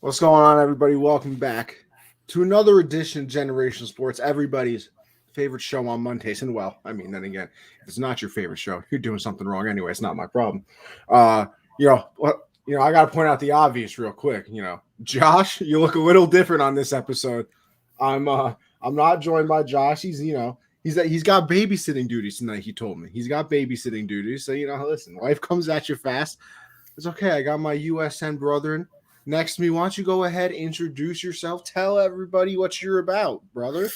What's going on, everybody? Welcome back to another edition of Generation Sports, everybody's favorite show on Mondays. And well, I mean, then again, if it's not your favorite show, you're doing something wrong anyway. It's not my problem. Uh, I got to point out the obvious real quick. Josh, you look a little different on this episode. I'm not joined by Josh. He's got babysitting duties tonight. He told me he's got babysitting duties. So listen, life comes at you fast. It's okay. I got my USN brethren next to me. Why don't you go ahead, introduce yourself, tell everybody what you're about, brother.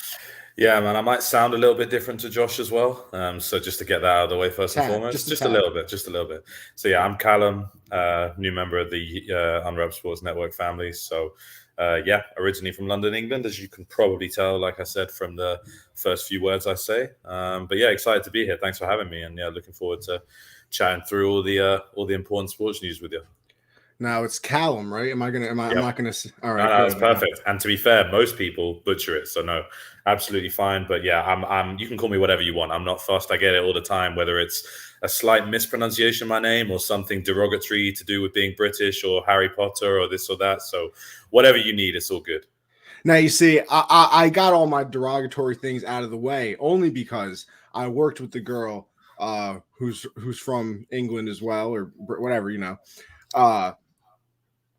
Yeah, man, I might sound a little bit different to Josh as well. So just to get that out of the way first and foremost, just a little bit. So yeah, I'm Callum, new member of the Unwrapped Sports Network family. So originally from London, England, as you can probably tell, like I said, from the first few words I say. But yeah, excited to be here. Thanks for having me. And yeah, looking forward to chatting through all the important sports news with you. Now it's Callum, right? I'm not gonna. All right, no, that's perfect. And to be fair, most people butcher it, so no, absolutely fine. But yeah, I'm. You can call me whatever you want. I'm not fussed. I get it all the time, whether it's a slight mispronunciation of my name or something derogatory to do with being British or Harry Potter or this or that. So whatever you need, it's all good. Now you see, I got all my derogatory things out of the way only because I worked with the girl who's from England as well, or whatever,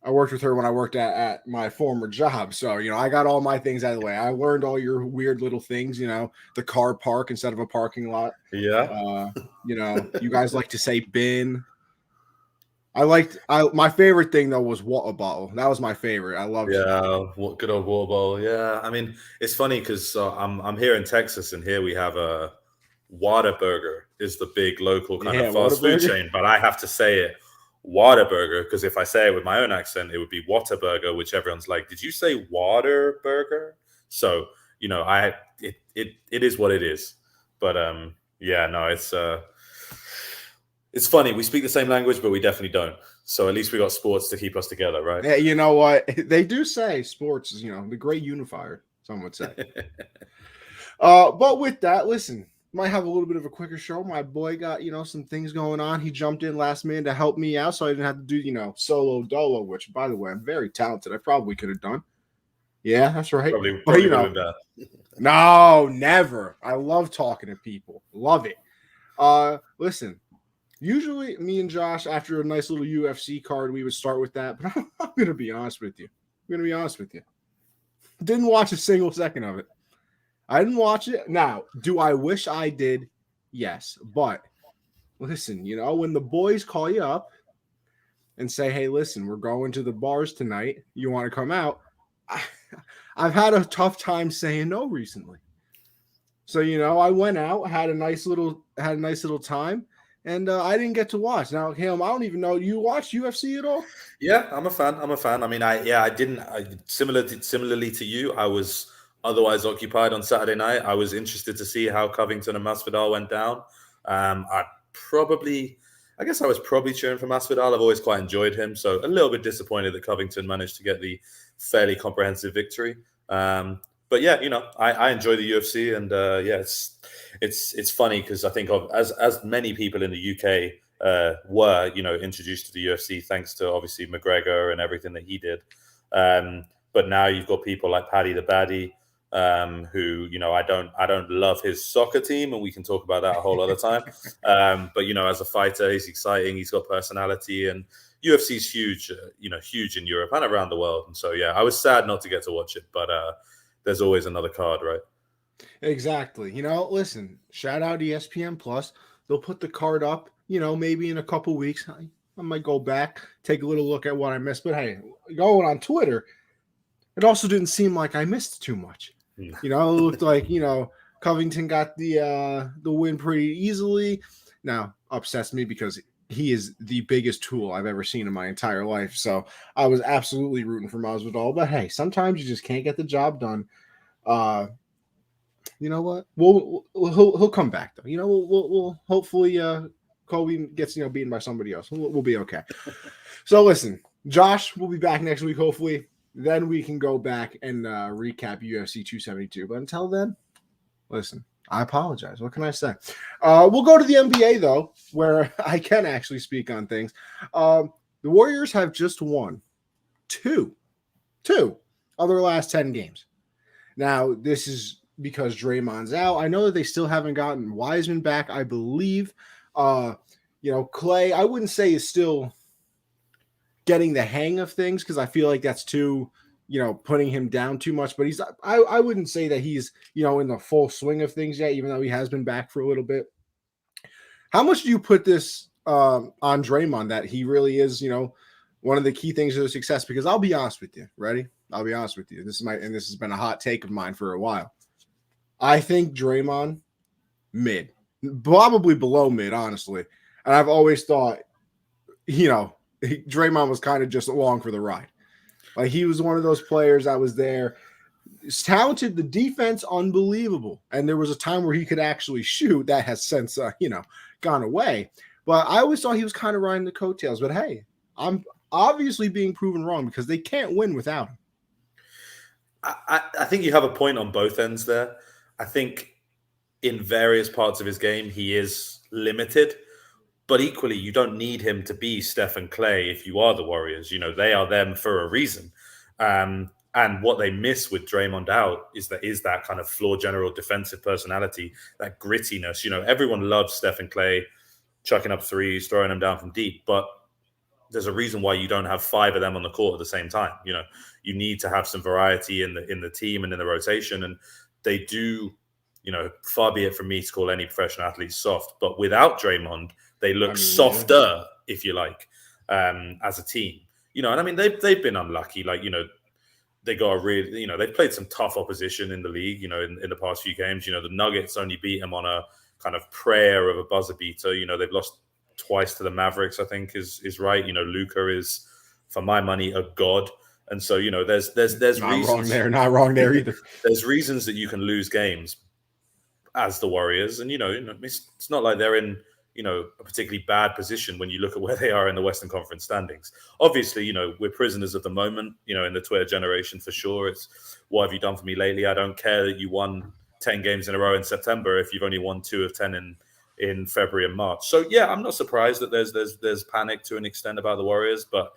I worked with her when I worked at my former job. So, I got all my things out of the way. I learned all your weird little things, the car park instead of a parking lot. Yeah. You guys like to say bin. My favorite thing, though, was water bottle. That was my favorite. I loved it. Yeah, what good old water bottle. Yeah. I mean, it's funny because I'm here in Texas and here we have a Whataburger is the big local kind of fast food chain, but I have to say it Whataburger, because if I say it with my own accent, it would be Whataburger, which everyone's like, did you say Waterburger? So, it is what it is. But it's funny. We speak the same language, but we definitely don't. So at least we got sports to keep us together, right? Yeah, you know what? They do say sports is, the great unifier, some would say. But with that, listen, might have a little bit of a quicker show. My boy got, some things going on. He jumped in last minute to help me out, so I didn't have to do, solo dolo, which, by the way, I'm very talented. I probably could have done. Yeah, that's right. Probably no, never. I love talking to people. Love it. Listen, usually me and Josh, after a nice little UFC card, we would start with that. But I'm going to be honest with you. Didn't watch a single second of it. I didn't watch it. Now, do I wish I did? Yes. But listen, when the boys call you up and say, hey, listen, we're going to the bars tonight. You want to come out? I've had a tough time saying no recently. So, I went out, had a nice little time, and I didn't get to watch. Now, Callum, I don't even know. You watch UFC at all? Yeah, I'm a fan. I mean, I didn't. Similarly to you, I was otherwise occupied on Saturday night. I was interested to see how Covington and Masvidal went down. I was probably cheering for Masvidal. I've always quite enjoyed him, so a little bit disappointed that Covington managed to get the fairly comprehensive victory. But yeah, I enjoy the UFC, and it's funny because I think as many people in the UK were introduced to the UFC thanks to obviously McGregor and everything that he did. But now you've got people like Paddy the Baddy, who I don't love his soccer team, and we can talk about that a whole other time. But as a fighter, he's exciting. He's got personality, and UFC's huge in Europe and around the world. And so yeah, I was sad not to get to watch it, but there's always another card, right? Exactly. Listen, shout out ESPN Plus. They'll put the card up. Maybe in a couple weeks, I might go back, take a little look at what I missed. But hey, going on Twitter, it also didn't seem like I missed too much. It looked like, Covington got the win pretty easily. Now, upsets me because he is the biggest tool I've ever seen in my entire life. So I was absolutely rooting for Masvidal. But hey, sometimes you just can't get the job done. You know what? He'll come back though. We'll hopefully Kobe gets beaten by somebody else. We'll be okay. So listen, Josh will be back next week, hopefully. Then we can go back and recap UFC 272. But until then, listen, I apologize. What can I say? We'll go to the NBA, though, where I can actually speak on things. The Warriors have just won 2 2 of their last 10 games. Now, this is because Draymond's out. I know that they still haven't gotten Wiseman back, I believe. Clay, I wouldn't say is still getting the hang of things because I feel like that's too, putting him down too much. But I wouldn't say that he's, in the full swing of things yet, even though he has been back for a little bit. How much do you put this on Draymond that he really is, one of the key things of the success? Because I'll be honest with you. Ready? I'll be honest with you. This has been a hot take of mine for a while. I think Draymond mid, probably below mid, honestly. And I've always thought, Draymond was kind of just along for the ride. Like he was one of those players that was there. He's talented, the defense, unbelievable. And there was a time where he could actually shoot. That has since, gone away. But I always thought he was kind of riding the coattails. But hey, I'm obviously being proven wrong because they can't win without him. I think you have a point on both ends there. I think in various parts of his game, he is limited. But equally, you don't need him to be Steph and Clay if you are the Warriors. They are them for a reason. And what they miss with Draymond out is that kind of floor general defensive personality, that grittiness. Everyone loves Steph and Clay chucking up threes, throwing them down from deep. But there's a reason why you don't have 5 of them on the court at the same time. You need to have some variety in the team and in the rotation. And they do, far be it from me to call any professional athlete soft. But without Draymond, they look softer, if you like, as a team. And they've been unlucky. They got a really, they've played some tough opposition in the league, in the past few games. The Nuggets only beat them on a kind of prayer of a buzzer beater. They've lost twice to the Mavericks, I think is right. Luka is, for my money, a god. And so, there's not reasons. Not wrong there either. There's reasons that you can lose games as the Warriors. And, it's not like they're in, a particularly bad position when you look at where they are in the Western Conference standings. Obviously, we're prisoners of the moment, in the Twitter generation for sure. It's, what have you done for me lately? I don't care that you won 10 games in a row in September if you've only won 2 of 10 in February and March. So, yeah, I'm not surprised that there's panic to an extent about the Warriors. But,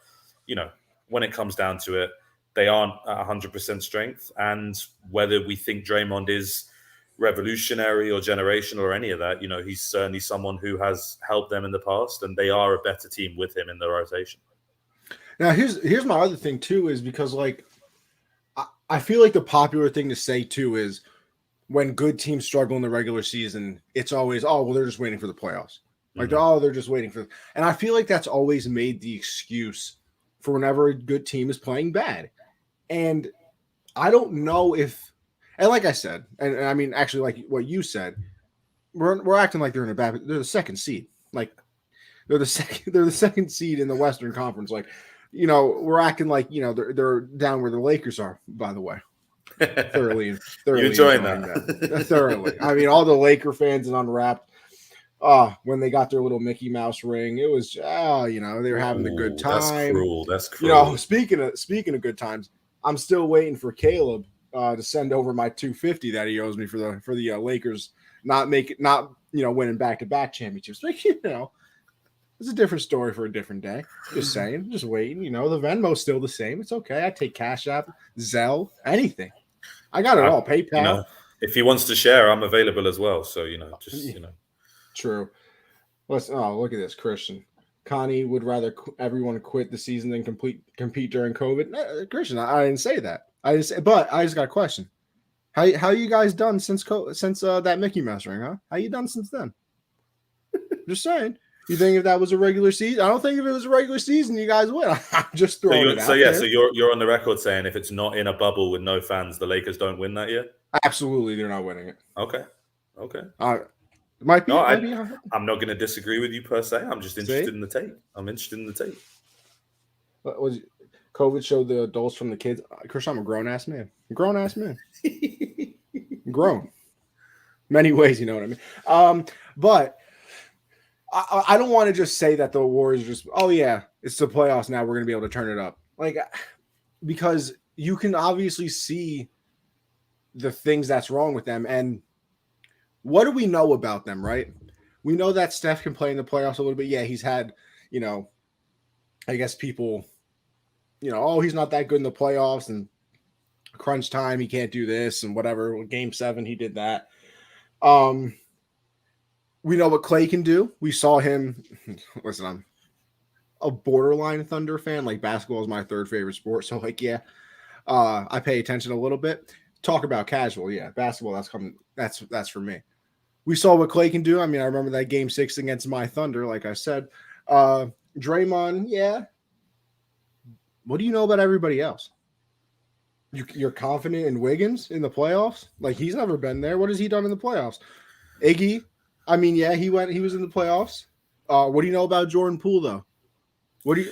when it comes down to it, they aren't at 100% strength. And whether we think Draymond is revolutionary or generational or any of that, he's certainly someone who has helped them in the past, and they are a better team with him in the rotation. Now, here's my other thing too, is because I feel like the popular thing to say too is when good teams struggle in the regular season, it's always, they're just waiting for the playoffs. They're just waiting for, and I feel like that's always made the excuse for whenever a good team is playing bad. And I don't know if, and like I said, and I mean, actually, like what you said, we're acting like they're they're the second seed. Like they're the second seed in the Western Conference. Like, we're acting like, they're down where the Lakers are, by the way. Thoroughly You're enjoying that. Thoroughly. I mean, all the Laker fans and Unwrapped, when they got their little Mickey Mouse ring, it was, they were having a good time. That's cruel. Speaking of good times, I'm still waiting for Caleb to send over my $250 that he owes me for the Lakers not winning back-to-back championships. But, it's a different story for a different day. Just saying, just waiting. The Venmo's still the same. It's okay. I take Cash App, Zelle, anything. I got it all. PayPal. If he wants to share, I'm available as well. So True. Look at this, Christian. Connie would rather everyone quit the season than compete during COVID. Christian, I didn't say that. But I just got a question. How you guys done since that Mickey Mouse ring, huh? How you done since then? Just saying. You think if that was a regular season? I don't think if it was a regular season, you guys would. I'm just throwing it out there. So you're on the record saying if it's not in a bubble with no fans, the Lakers don't win that year? Absolutely, they're not winning it. Okay. It might be. No, I'm not going to disagree with you per se. I'm just interested in the tape. I'm interested in the tape. What was it? COVID showed the adults from the kids. Chris, I'm a grown-ass man. Grown. Many ways, you know what I mean? But I don't want to just say that the Warriors just, it's the playoffs now, we're going to be able to turn it up. Because you can obviously see the things that's wrong with them. And what do we know about them, right? We know that Steph can play in the playoffs a little bit. Yeah, he's had, I guess people, oh, he's not that good in the playoffs and crunch time, he can't do this and whatever. Game 7, he did that. We know what Clay can do. We saw him. Listen, I'm a borderline Thunder fan. Like, basketball is my 3rd favorite sport. So, like, yeah, I pay attention a little bit. Talk about casual. Yeah, basketball, that's for me. We saw what Clay can do. I mean, I remember that game 6 against my Thunder, like I said. Draymond, yeah. What do you know about everybody else? You're confident in Wiggins in the playoffs? Like, he's never been there. What has he done in the playoffs? Iggy, I mean, yeah, he was in the playoffs. What do you know about Jordan Poole, though?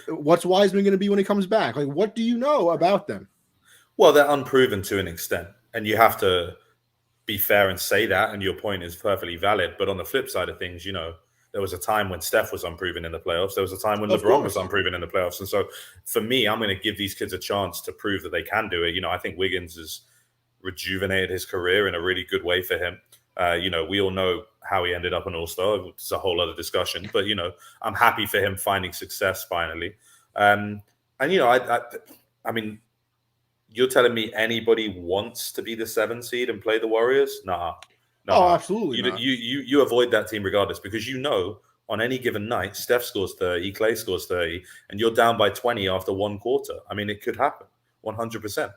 What's Wiseman going to be when he comes back? Like, what do you know about them? Well, they're unproven to an extent, and you have to be fair and say that, and your point is perfectly valid. But on the flip side of things, there was a time when Steph was unproven in the playoffs. There was a time when LeBron was unproven in the playoffs. And so for me, I'm going to give these kids a chance to prove that they can do it. I think Wiggins has rejuvenated his career in a really good way for him. We all know how he ended up an All-Star. It's a whole other discussion. But, I'm happy for him finding success finally. I mean, you're telling me anybody wants to be the 7 seed and play the Warriors? Nah. No, oh, absolutely not. You avoid that team regardless, because on any given night, Steph scores 30, Clay scores 30, and you're down by 20 after 1 quarter. I mean, it could happen 100%.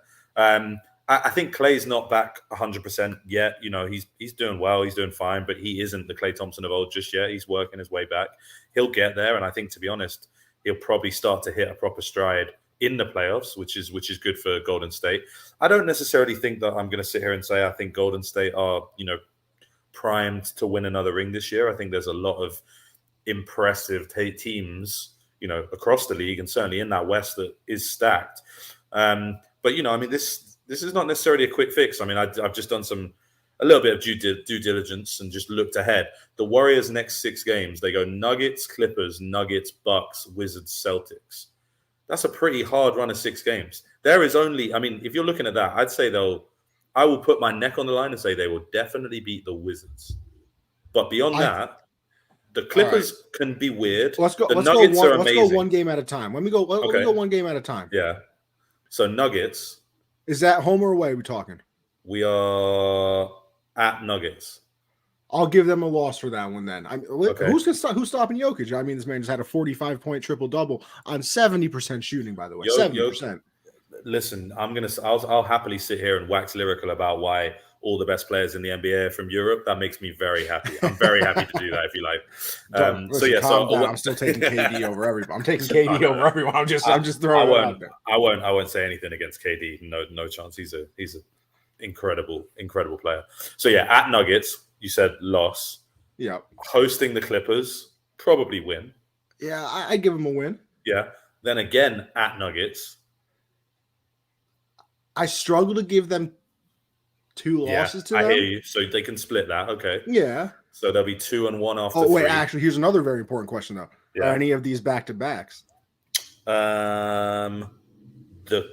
I think Clay's not back 100% yet. He's doing well, he's doing fine, but he isn't the Klay Thompson of old just yet. He's working his way back. He'll get there, and I think, to be honest, he'll probably start to hit a proper stride in the playoffs, which is good for Golden State. I don't necessarily think that I'm going to sit here and say I think Golden State are, primed to win another ring this year. I think there's a lot of impressive teams, across the league, and certainly in that West that is stacked. But this is not necessarily a quick fix. I mean, I've just done a little bit of due diligence and just looked ahead. The Warriors' next 6 games, they go Nuggets, Clippers, Nuggets, Bucks, Wizards, Celtics. That's a pretty hard run of 6 games. There is only, I mean, if you're looking at that, I'd say I will put my neck on the line and say they will definitely beat the Wizards. But beyond that, the Clippers can be weird. Let's go. The Nuggets are amazing. Let's go one game at a time. Let me go 1 game at a time. Yeah. So Nuggets. Is that home or away? We're talking. We are at Nuggets. I'll give them a loss for that one then. Who's stopping Jokic? I mean, this man just had a 45-point triple-double on 70% shooting, by the way. 70%. Listen, I'll happily sit here and wax lyrical about why all the best players in the NBA are from Europe. That makes me very happy. I'm very happy to do that if you like. I'm still taking KD over everyone. I'm taking KD over everyone. I'm just throwing it out there. I won't say anything against KD. No chance. He's an incredible player. So yeah, at Nuggets, you said loss. Yeah. Hosting the Clippers, probably win. Yeah, I give them a win. Yeah. Then again at Nuggets. I struggle to give them 2 losses to them. I hear you. So they can split that. Okay. Yeah. So they'll be 2-1 after. Oh, wait, 3. Actually, here's another very important question, though. Yeah. Are any of these back-to-backs? The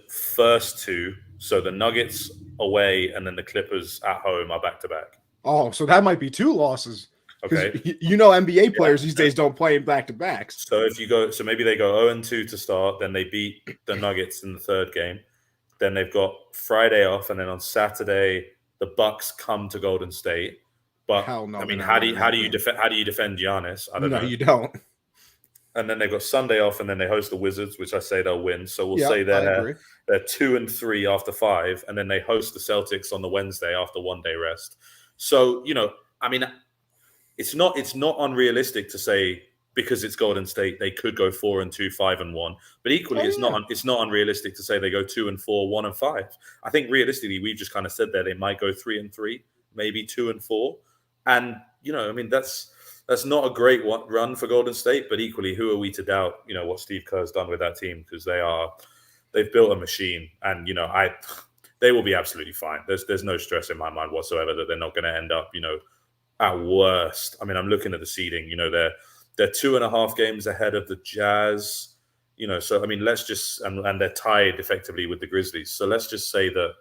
first 2. So the Nuggets away and then the Clippers at home are back-to-back. Oh, so that might be 2 losses. Okay. NBA players these days don't play in back-to-backs. So maybe they go 0-2 to start, then they beat the Nuggets in the 3rd game. Then they've got Friday off, and then on Saturday the Bucks come to Golden State. But hell no, I mean, how do you defend Giannis? I don't know. No, you don't. And then they've got Sunday off, and then they host the Wizards, which I say they'll win. So we'll say they're 2-3 after 5, and then they host the Celtics on the Wednesday after 1 day rest. So I mean, it's not unrealistic to say, because it's Golden State, they could go 4-2, 5-1. But equally, it's not unrealistic to say they go 2-4, 1-5. I think realistically, we've just kind of said there they might go 3-3, maybe 2-4. And I mean, that's not a great run for Golden State. But equally, who are we to doubt what Steve Kerr's done with that team? Because they've built a machine, and they will be absolutely fine. There's no stress in my mind whatsoever that they're not going to end up at worst. I mean, I'm looking at the seeding. They're 2.5 games ahead of the Jazz, so I mean, let's just, and they're tied effectively with the Grizzlies. So let's just say that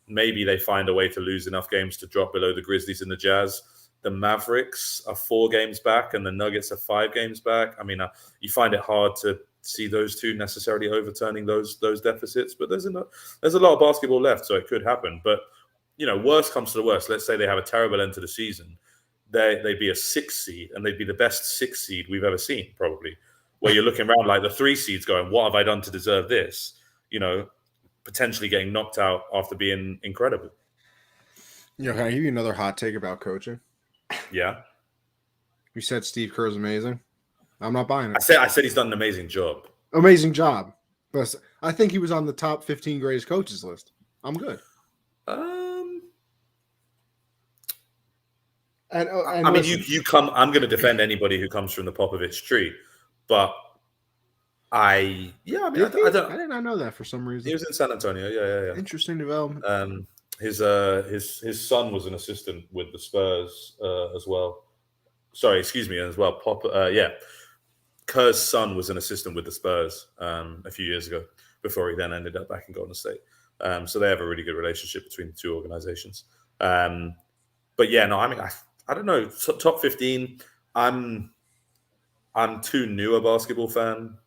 maybe they find a way to lose enough games to drop below the Grizzlies and the Jazz. The Mavericks are 4 games back and the Nuggets are 5 games back. I mean, you find it hard to see those two necessarily overturning those deficits. But there's a lot of basketball left, so it could happen. But worst comes to the worst. Let's say they have a terrible end to the season. They'd be a 6th seed, and they'd be the best 6th seed we've ever seen, probably. Where you're looking around like the 3 seeds going, what have I done to deserve this? Potentially getting knocked out after being incredible. Can I give you another hot take about coaching? Yeah. You said Steve Kerr's amazing. I'm not buying it. I said he's done an amazing job. Amazing job. But I think he was on the top 15 greatest coaches list. I'm good. I mean, you come. I'm going to defend anybody who comes from the Popovich tree, but I did not know that for some reason. He was in San Antonio. Yeah. Interesting development. His son was an assistant with the Spurs as well. Sorry, excuse me, as well. Kerr's son was an assistant with the Spurs a few years ago before he then ended up back in Golden State. So they have a really good relationship between the two organizations. But yeah, no, I mean, I don't know. Top 15. I'm too new a basketball fan.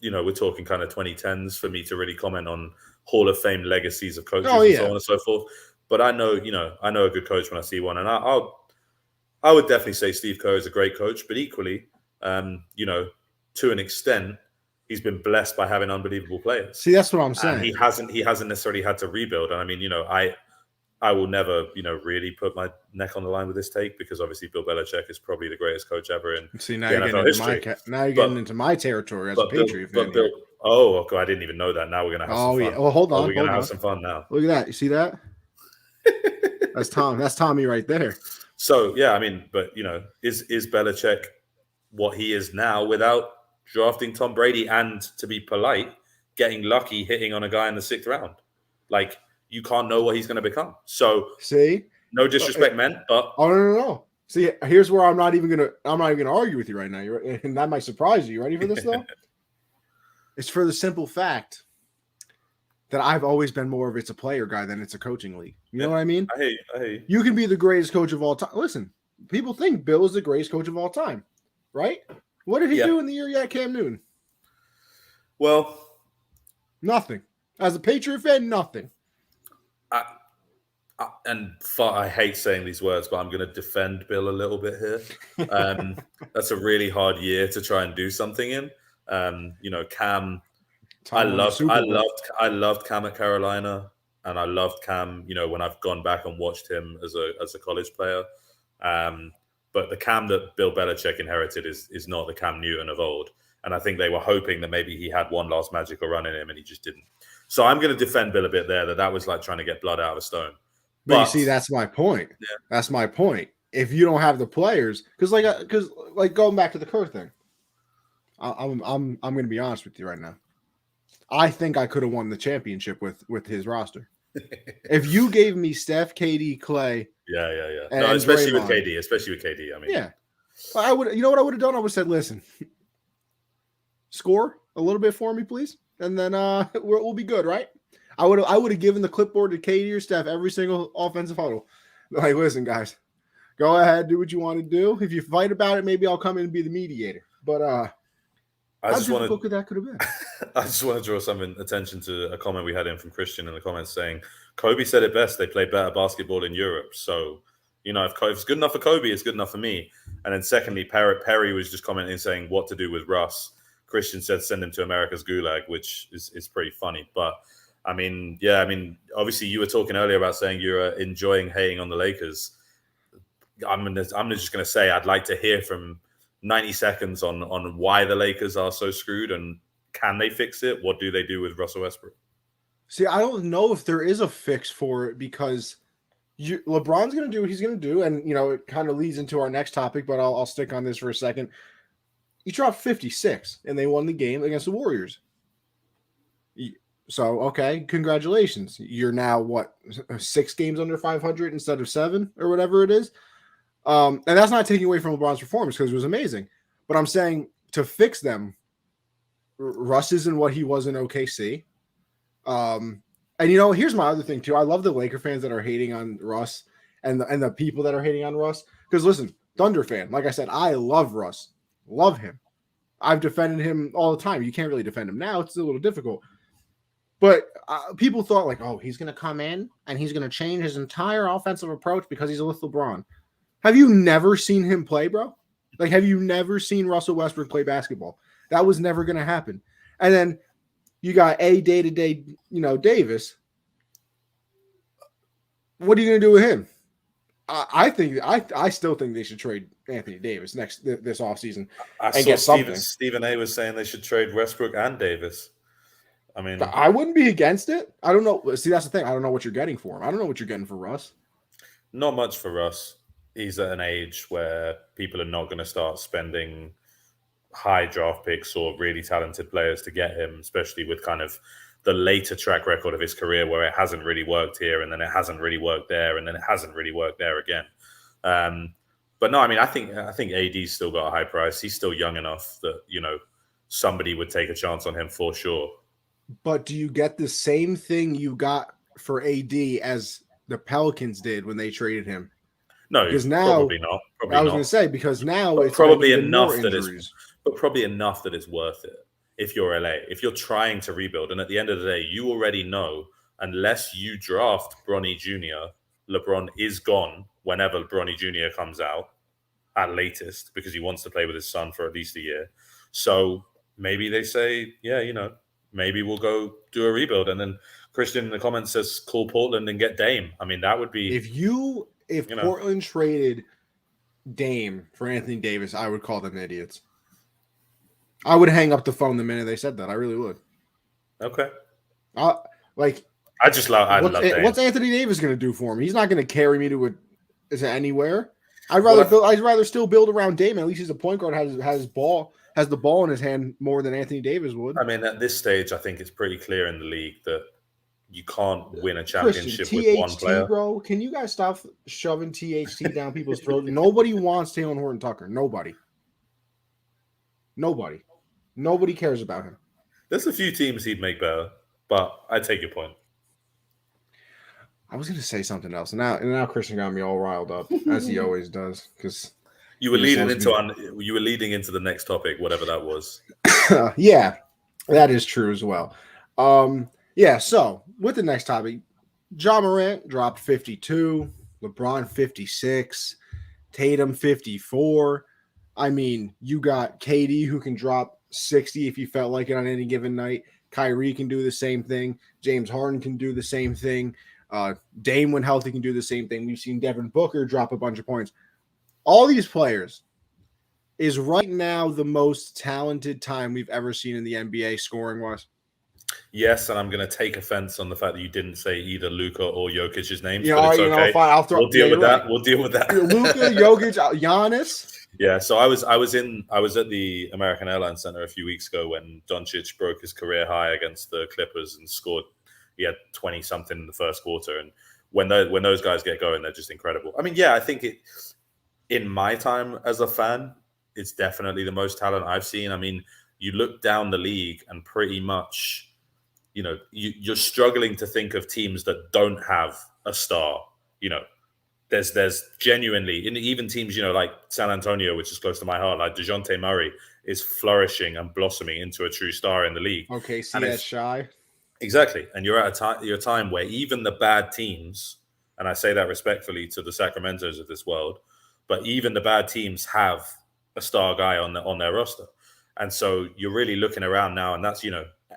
We're talking kind of 2010s for me to really comment on Hall of Fame legacies of coaches and so on and so forth. But I know a good coach when I see one, and I would definitely say Steve Kerr is a great coach. But equally, to an extent, he's been blessed by having unbelievable players. See, that's what I'm saying. And he hasn't necessarily had to rebuild. And I mean, I will never, really put my neck on the line with this take, because obviously Bill Belichick is probably the greatest coach ever in See, now you're getting into my territory as a Patriot fan. Okay, I didn't even know that. Now we're gonna have some fun. Yeah. Well, hold on. We're gonna have some fun now. Look at that. You see that? That's Tom. That's Tommy right there. So yeah, I mean, but is Belichick what he is now without drafting Tom Brady and, to be polite, getting lucky hitting on a guy in the 6th round? Like, you can't know what he's going to become. So see, no disrespect meant, but no. See, here's where I'm not even gonna argue with you right now. And that might surprise you. You ready for this though? It's for the simple fact that I've always been more of it's a player guy than it's a coaching league. You know what I mean? I hate you. You can be the greatest coach of all time. Listen, people think Bill is the greatest coach of all time, right? What did he do in the year he had Cam Newton? Well, nothing. As a Patriot fan, nothing. I hate saying these words, but I'm going to defend Bill a little bit here. That's a really hard year to try and do something in. Cam. I loved Cam at Carolina, and I loved Cam. When I've gone back and watched him as a college player. But the Cam that Bill Belichick inherited is not the Cam Newton of old. And I think they were hoping that maybe he had one last magical run in him, and he just didn't. So I'm going to defend Bill a bit there. That was like trying to get blood out of a stone. But you see, that's my point. Yeah. That's my point. If you don't have the players, because going back to the Kerr thing, I'm going to be honest with you right now. I think I could have won the championship with his roster. If you gave me Steph, KD, Clay, no, especially with KD. I mean, yeah, I would. You know what I would have done? I would have said, "Listen, score a little bit for me, please, and then we'll be good, right?" I would have given the clipboard to KD or Steph every single offensive huddle. Like, listen, guys, go ahead, do what you want to do. If you fight about it, maybe I'll come in and be the mediator. But how difficult could that have been? I just want to draw some attention to a comment we had in from Christian in the comments saying, Kobe said it best, they play better basketball in Europe. So, if it's good enough for Kobe, it's good enough for me. And then secondly, Perry was just commenting saying what to do with Russ. Christian said send him to America's Gulag, which is pretty funny. But, obviously you were talking earlier about saying you're enjoying hating on the Lakers. I'm just going to say I'd like to hear from 90 seconds on why the Lakers are so screwed and can they fix it? What do they do with Russell Westbrook? See, I don't know if there is a fix for it because LeBron's going to do what he's going to do. And, it kind of leads into our next topic, but I'll stick on this for a second. He dropped 56 and they won the game against the Warriors. So, okay, congratulations. You're now, 6 games under 500 instead of 7 or whatever it is. And that's not taking away from LeBron's performance because it was amazing. But I'm saying to fix them, Russ isn't what he was in OKC. And, here's my other thing, too. I love the Laker fans that are hating on Russ and the people that are hating on Russ. Because, listen, Thunder fan, like I said, I love Russ. Love him. I've defended him all the time. You can't really defend him now. It's a little difficult. But people thought like, oh, he's going to come in and he's going to change his entire offensive approach because he's with LeBron. Have you never seen him play, bro? Like, have you never seen Russell Westbrook play basketball? That was never going to happen. And then you got day-to-day, Davis. What are you going to do with him? I still think they should trade Anthony Davis this offseason and get something. Stephen A was saying they should trade Westbrook and Davis. I mean, I wouldn't be against it. I don't know. See, that's the thing. I don't know what you're getting for him. I don't know what you're getting for Russ. Not much for Russ. He's at an age where people are not going to start spending high draft picks or really talented players to get him, especially with kind of the later track record of his career where it hasn't really worked here and then it hasn't really worked there and then it hasn't really worked there again. But no, I mean, I think AD's still got a high price. He's still young enough that, somebody would take a chance on him for sure. But do you get the same thing you got for AD as the Pelicans did when they traded him? No, because now probably not. I was going to say because now but it's probably enough that it's worth it. If you're LA, if you're trying to rebuild, and at the end of the day, you already know unless you draft Bronny Jr., LeBron is gone whenever Bronny Jr. comes out at latest because he wants to play with his son for at least a year. So maybe they say, yeah, maybe we'll go do a rebuild. And then Christian in the comments says, call Portland and get Dame. I mean, that would be... If Portland traded Dame for Anthony Davis, I would call them idiots. I would hang up the phone the minute they said that. I really would. Okay. I love Dame. What's Anthony Davis going to do for him? He's not going to carry me to anywhere. I'd rather still build around Dame. At least he's a point guard, has the ball in his hand more than Anthony Davis would. I mean, at this stage, I think it's pretty clear in the league that you can't win a championship with one player. Bro, can you guys stop shoving THT down people's throats? Nobody wants Taylor Horton-Tucker. Nobody cares about him. There's a few teams he'd make better, but I take your point. I was going to say something else. Now Christian got me all riled up, as he always does, because you were leading into the next topic, whatever that was. Yeah, that is true as well. So with the next topic, Ja Morant dropped 52, LeBron 56, Tatum 54. I mean, you got KD who can drop 60 if you felt like it on any given night. Kyrie can do the same thing. James Harden can do the same thing. Dame, when healthy, can do the same thing. We've seen Devin Booker drop a bunch of points. All these players is right now the most talented time we've ever seen in the NBA scoring-wise. Yes, and I'm going to take offense on the fact that you didn't say either Luka or Jokic's names, but it's okay. Fine. We'll deal with that. We'll deal with that. Luka, Jokic, Giannis. Yeah, so I was at the American Airlines Center a few weeks ago when Doncic broke his career high against the Clippers and scored. He had 20 something in the first quarter, and when those guys get going, they're just incredible. I mean, yeah, I think in my time as a fan, it's definitely the most talent I've seen. I mean, you look down the league and pretty much, you're struggling to think of teams that don't have a star. There's genuinely, in even teams, like San Antonio, which is close to my heart, like DeJounte Murray is flourishing and blossoming into a true star in the league. Okay, see that shy. Exactly. And you're at a time where even the bad teams, and I say that respectfully to the Sacramentos of this world, but even the bad teams have a star guy on their roster. And so you're really looking around now, and that's,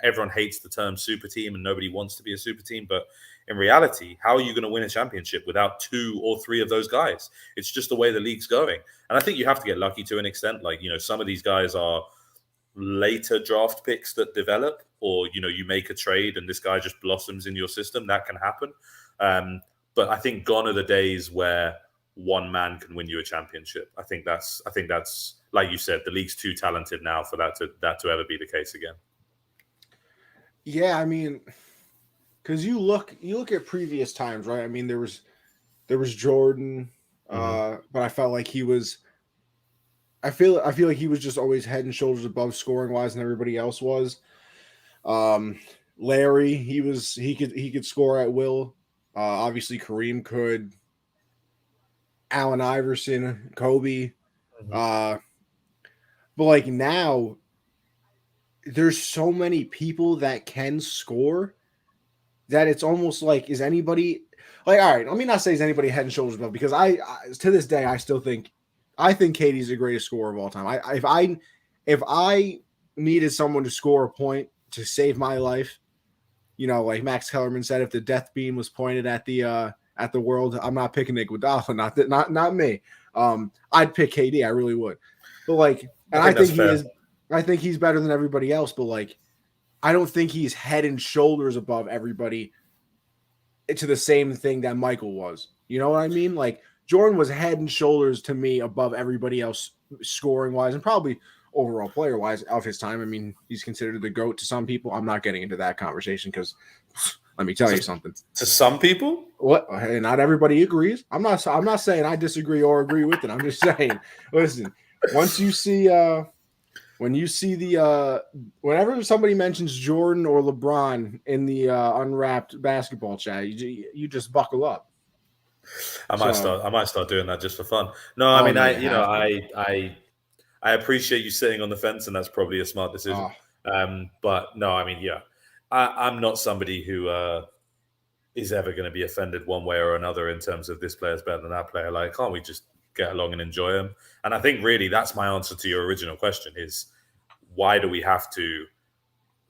everyone hates the term super team and nobody wants to be a super team. But in reality, how are you going to win a championship without 2 or 3 of those guys? It's just the way the league's going. And I think you have to get lucky to an extent. Like, some of these guys are later draft picks that develop, or, you make a trade and this guy just blossoms in your system. That can happen. But I think gone are the days where one man can win you a championship. I think that's like you said, the league's too talented now for that to ever be the case again. Yeah, I mean, because you look at previous times, right? I mean, there was Jordan, but I felt like he was. I feel like he was just always head and shoulders above scoring wise than everybody else was. Larry, he could score at will. Obviously, Kareem could. Allen Iverson, Kobe. But like now, there's so many people that can score that it's almost like, is anybody like, all right, let me not say is anybody head and shoulders above, because I to this day I still think KD's the greatest scorer of all time. If I needed someone to score a point to save my life, like Max Kellerman said, if the death beam was pointed at the world, I'm not picking Iguodala, not me. I'd pick KD, I really would. But like, and I think he is. I think he's better than everybody else, but like, I don't think he's head and shoulders above everybody to the same thing that Michael was. You know what I mean? Like, Jordan was head and shoulders to me above everybody else, scoring wise and probably overall player wise of his time. I mean, he's considered the GOAT to some people. I'm not getting into that conversation because let me tell you something. To some people, what? Hey, not everybody agrees. I'm not saying I disagree or agree with it. I'm just saying, listen, once you see when you see whenever somebody mentions Jordan or LeBron in the unwrapped basketball chat, you just buckle up. I might start doing that just for fun. No, I mean, I appreciate you sitting on the fence, and that's probably a smart decision. But no, I mean, yeah, I'm not somebody who is ever going to be offended one way or another in terms of this player's better than that player. Like, can't we just get along and enjoy them? And I think really that's my answer to your original question is, why do we have to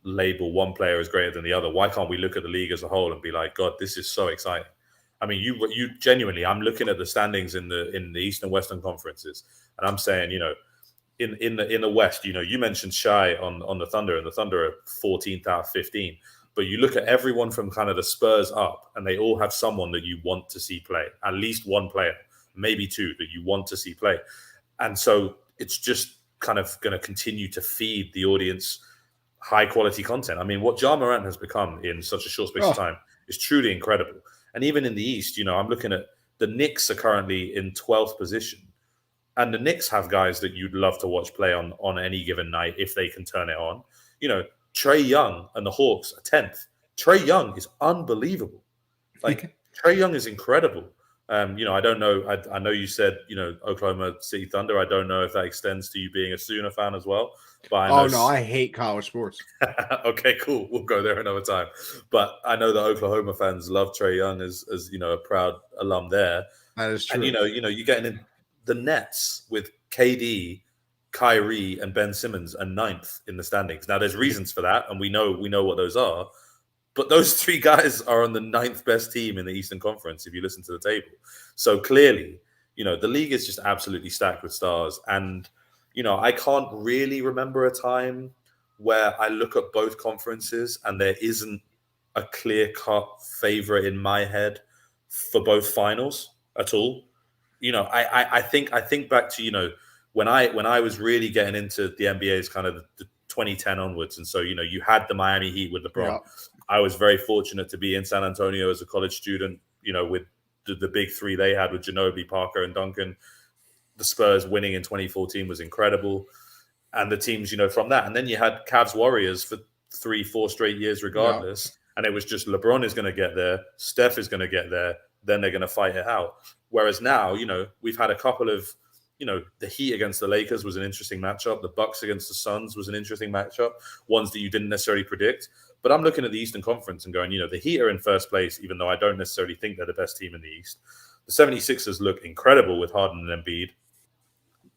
label one player as greater than the other? Why can't we look at the league as a whole and be like, God, this is so exciting? I mean, you genuinely, I'm looking at the standings in the Eastern and Western conferences, and I'm saying, in the West, you mentioned Shai on the Thunder, and the Thunder are 14th out of 15. But you look at everyone from kind of the Spurs up, and they all have someone that you want to see play, at least one player, maybe two that you want to see play. And so it's just kind of going to continue to feed the audience high quality content. I mean, what Ja Morant has become in such a short space of time is truly incredible. And even in the East, I'm looking at the Knicks are currently in 12th position. And the Knicks have guys that you'd love to watch play on any given night if they can turn it on. Trae Young and the Hawks are 10th. Trae Young is unbelievable. Like, Trae Young is incredible. I don't know. I know you said, Oklahoma City Thunder. I don't know if that extends to you being a Sooner fan as well. But I hate college sports. Okay, cool. We'll go there another time. But I know that Oklahoma fans love Trae Young as a proud alum there. That is true. And you're getting in the Nets with KD, Kyrie, and Ben Simmons are 9th in the standings. Now, there's reasons for that, and we know what those are. But those three guys are on the 9th best team in the Eastern Conference, if you listen to the table. So clearly, the league is just absolutely stacked with stars. And, I can't really remember a time where I look at both conferences and there isn't a clear-cut favorite in my head for both finals at all. I think back to, when I was really getting into the NBA's kind of the 2010 onwards. And so, you had the Miami Heat with LeBron. Yeah. I was very fortunate to be in San Antonio as a college student, with the big three they had with Ginobili, Parker, and Duncan. The Spurs winning in 2014 was incredible. And the teams, from that. And then you had Cavs Warriors for 3-4 straight years regardless. Yeah. And it was just LeBron is going to get there. Steph is going to get there. Then they're going to fight it out. Whereas now, we've had a couple of, the Heat against the Lakers was an interesting matchup. The Bucks against the Suns was an interesting matchup. Ones that you didn't necessarily predict. But I'm looking at the Eastern Conference and going, the Heat are in first place, even though I don't necessarily think they're the best team in the East. The 76ers look incredible with Harden and Embiid.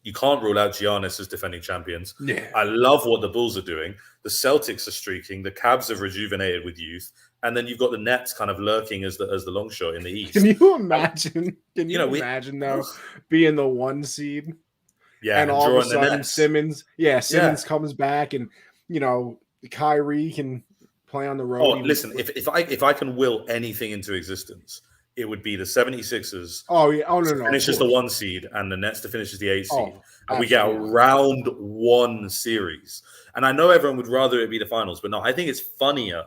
You can't rule out Giannis as defending champions. Yeah. I love what the Bulls are doing. The Celtics are streaking. The Cavs have rejuvenated with youth. And then you've got the Nets kind of lurking as the long shot in the East. Can you imagine? Imagine though being the 1 seed? Yeah, and all of a sudden Simmons comes back, and Kyrie can play on the road. Oh, listen, if I can will anything into existence, it would be the 76ers. Oh yeah, no, finish as the 1 seed, and the Nets to finish as the 8 seed, and we get a round 1 series. And I know everyone would rather it be the finals, but no, I think it's funnier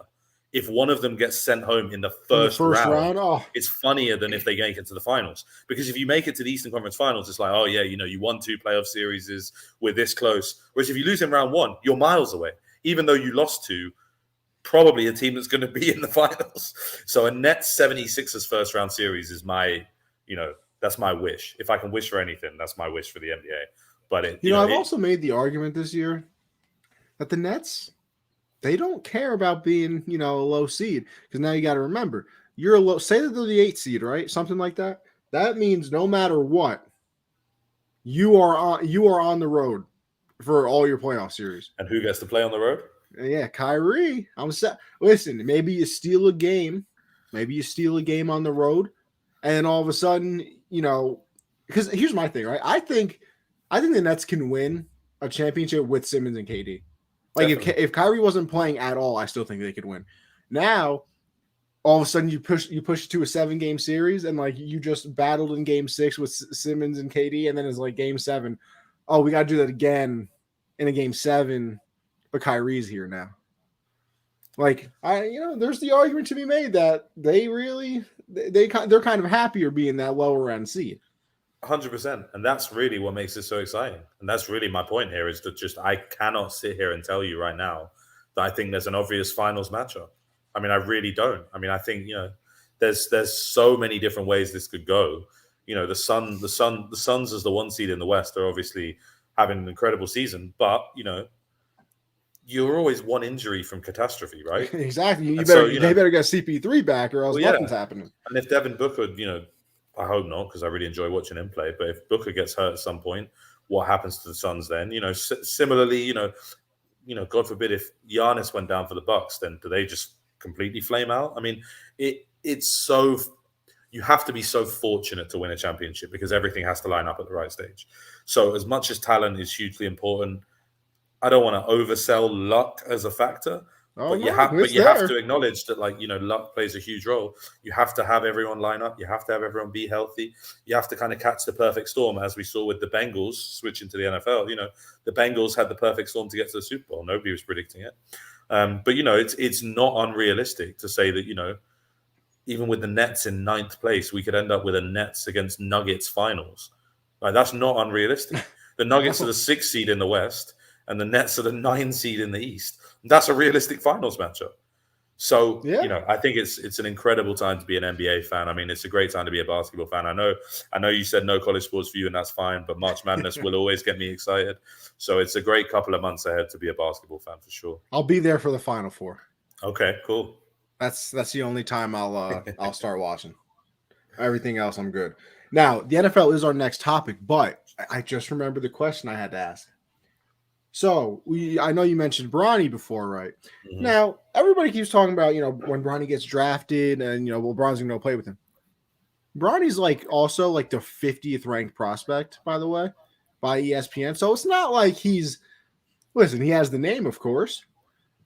if one of them gets sent home in the first round. It's funnier than if they make it to the finals. Because if you make it to the Eastern Conference Finals, it's like, you won 2 playoff series, we're this close. Whereas if you lose in round 1, you're miles away, even though you lost to probably a team that's going to be in the finals. So a Nets 76ers first round series is my, that's my wish. If I can wish for anything, that's my wish for the NBA. But I've also made the argument this year that the Nets they don't care about being, a low seed, because now you got to remember, you're a low. Say that they're the 8th seed, right? Something like that. That means no matter what, you are on the road for all your playoff series. And who gets to play on the road? Yeah, Kyrie. I'm set. Listen, maybe you steal a game, on the road, and then all of a sudden, because here's my thing, right? I think the Nets can win a championship with Simmons and KD. Like if Kyrie wasn't playing at all, I still think they could win. Now, all of a sudden, you push it to a 7-game series, and like you just battled in Game 6 with Simmons and KD, and then it's like Game 7. Oh, we got to do that again in a Game 7, but Kyrie's here now. Like there's the argument to be made that they're kind of happier being that lower end seed. 100%. And that's really what makes it so exciting. And that's really my point here, is that I cannot sit here and tell you right now that I think there's an obvious finals matchup. I mean, I really don't. I mean, I think, there's so many different ways this could go. The Suns as the 1 seed in the West are obviously having an incredible season, but, you're always one injury from catastrophe, right? Exactly. They better get CP3 back, or else nothing's happening. And if Devin Booker, I hope not, because I really enjoy watching him play. But if Booker gets hurt at some point, what happens to the Suns then? Similarly, God forbid if Giannis went down for the Bucks, then do they just completely flame out? I mean, it's so you have to be so fortunate to win a championship, because everything has to line up at the right stage. So as much as talent is hugely important, I don't want to oversell luck as a factor. But you have to acknowledge that, luck plays a huge role. You have to have everyone line up. You have to have everyone be healthy. You have to kind of catch the perfect storm, as we saw with the Bengals switching to the NFL. The Bengals had the perfect storm to get to the Super Bowl. Nobody was predicting it. But, it's not unrealistic to say that, even with the Nets in 9th place, we could end up with a Nets against Nuggets finals. That's not unrealistic. The Nuggets are the 6th seed in the West, and the Nets are the 9th seed in the East. That's a realistic finals matchup. So, I think it's an incredible time to be an NBA fan. I mean, it's a great time to be a basketball fan. I know you said no college sports for you, and that's fine, but March Madness will always get me excited. So it's a great couple of months ahead to be a basketball fan for sure. I'll be there for the Final Four. Okay, cool. That's the only time I'll start watching. Everything else, I'm good. Now, the NFL is our next topic, but I just remembered the question I had to ask. So I know you mentioned Bronny before, right? Mm-hmm. Now, everybody keeps talking about, when Bronny gets drafted and, LeBron's going to play with him. Bronny's also the 50th ranked prospect, by the way, by ESPN. So it's not like he has the name, of course.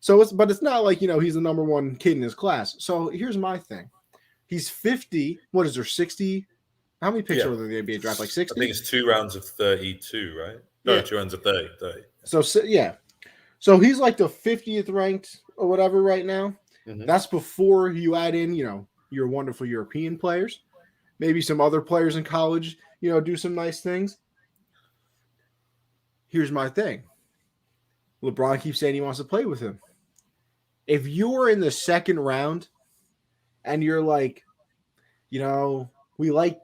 But it's not like, he's the number 1 kid in his class. So here's my thing. He's 50. What is there, 60? How many picks are there in the NBA draft? 60? I think it's 2 rounds of 32, right? No, 2 rounds of 30. So he's the 50th ranked or whatever right now. Mm-hmm. That's before you add in, your wonderful European players, maybe some other players in college, do some nice things. Here's my thing. LeBron keeps saying he wants to play with him. If you were in the 2nd round and you're we like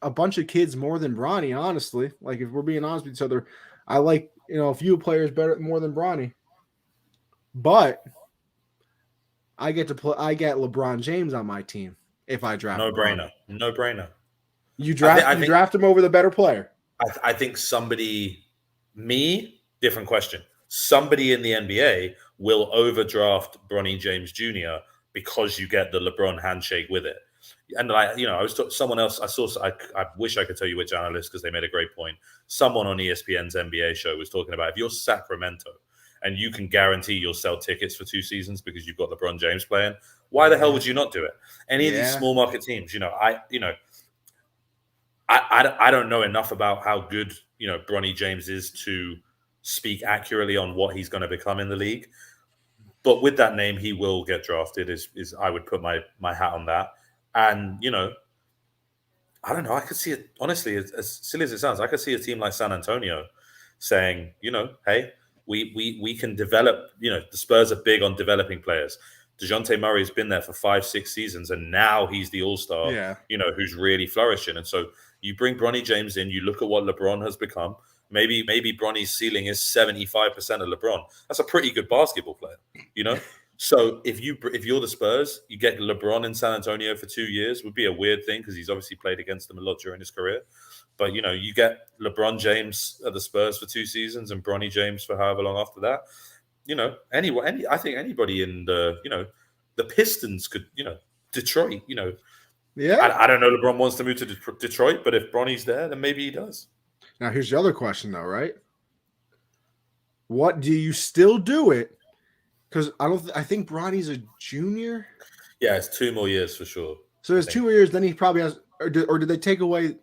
a bunch of kids more than Bronny, honestly. If we're being honest with each other, I like, a few players more than Bronny. But I get LeBron James on my team if I draft him. No brainer. You draft him over the better player. I think different question. Somebody in the NBA will overdraft Bronny James Jr. because you get the LeBron handshake with it. And I was someone else. I wish I could tell you which analyst, because they made a great point. Someone on ESPN's NBA show was talking about, if you're Sacramento and you can guarantee you'll sell tickets for 2 seasons because you've got LeBron James playing, why the hell would you not do it? Any of these small market teams, I don't know enough about how good Bronny James is to speak accurately on what he's going to become in the league. But with that name, he will get drafted. Is I would put my hat on that. And, I don't know. I could see it, honestly, as silly as it sounds, I could see a team like San Antonio saying, hey, we can develop, the Spurs are big on developing players. DeJounte Murray's been there for 5-6 seasons, and now he's the all-star, who's really flourishing. And so you bring Bronny James in, you look at what LeBron has become. maybe Bronny's ceiling is 75% of LeBron. That's a pretty good basketball player, you know. So if you're the Spurs, you get LeBron in San Antonio for 2 years would be a weird thing because he's obviously played against them a lot during his career. But you know, you get LeBron James at the Spurs for 2 seasons and Bronny James for however long after that. You know, I think anybody in the Pistons could, Detroit, Yeah. I don't know. LeBron wants to move to Detroit, but if Bronny's there, then maybe he does. Now here's the other question, though, right? What do you still do it? Because I think Bronny's a junior. Yeah, it's 2 more years for sure. So there's 2 more years. Then he probably has, or did they take away?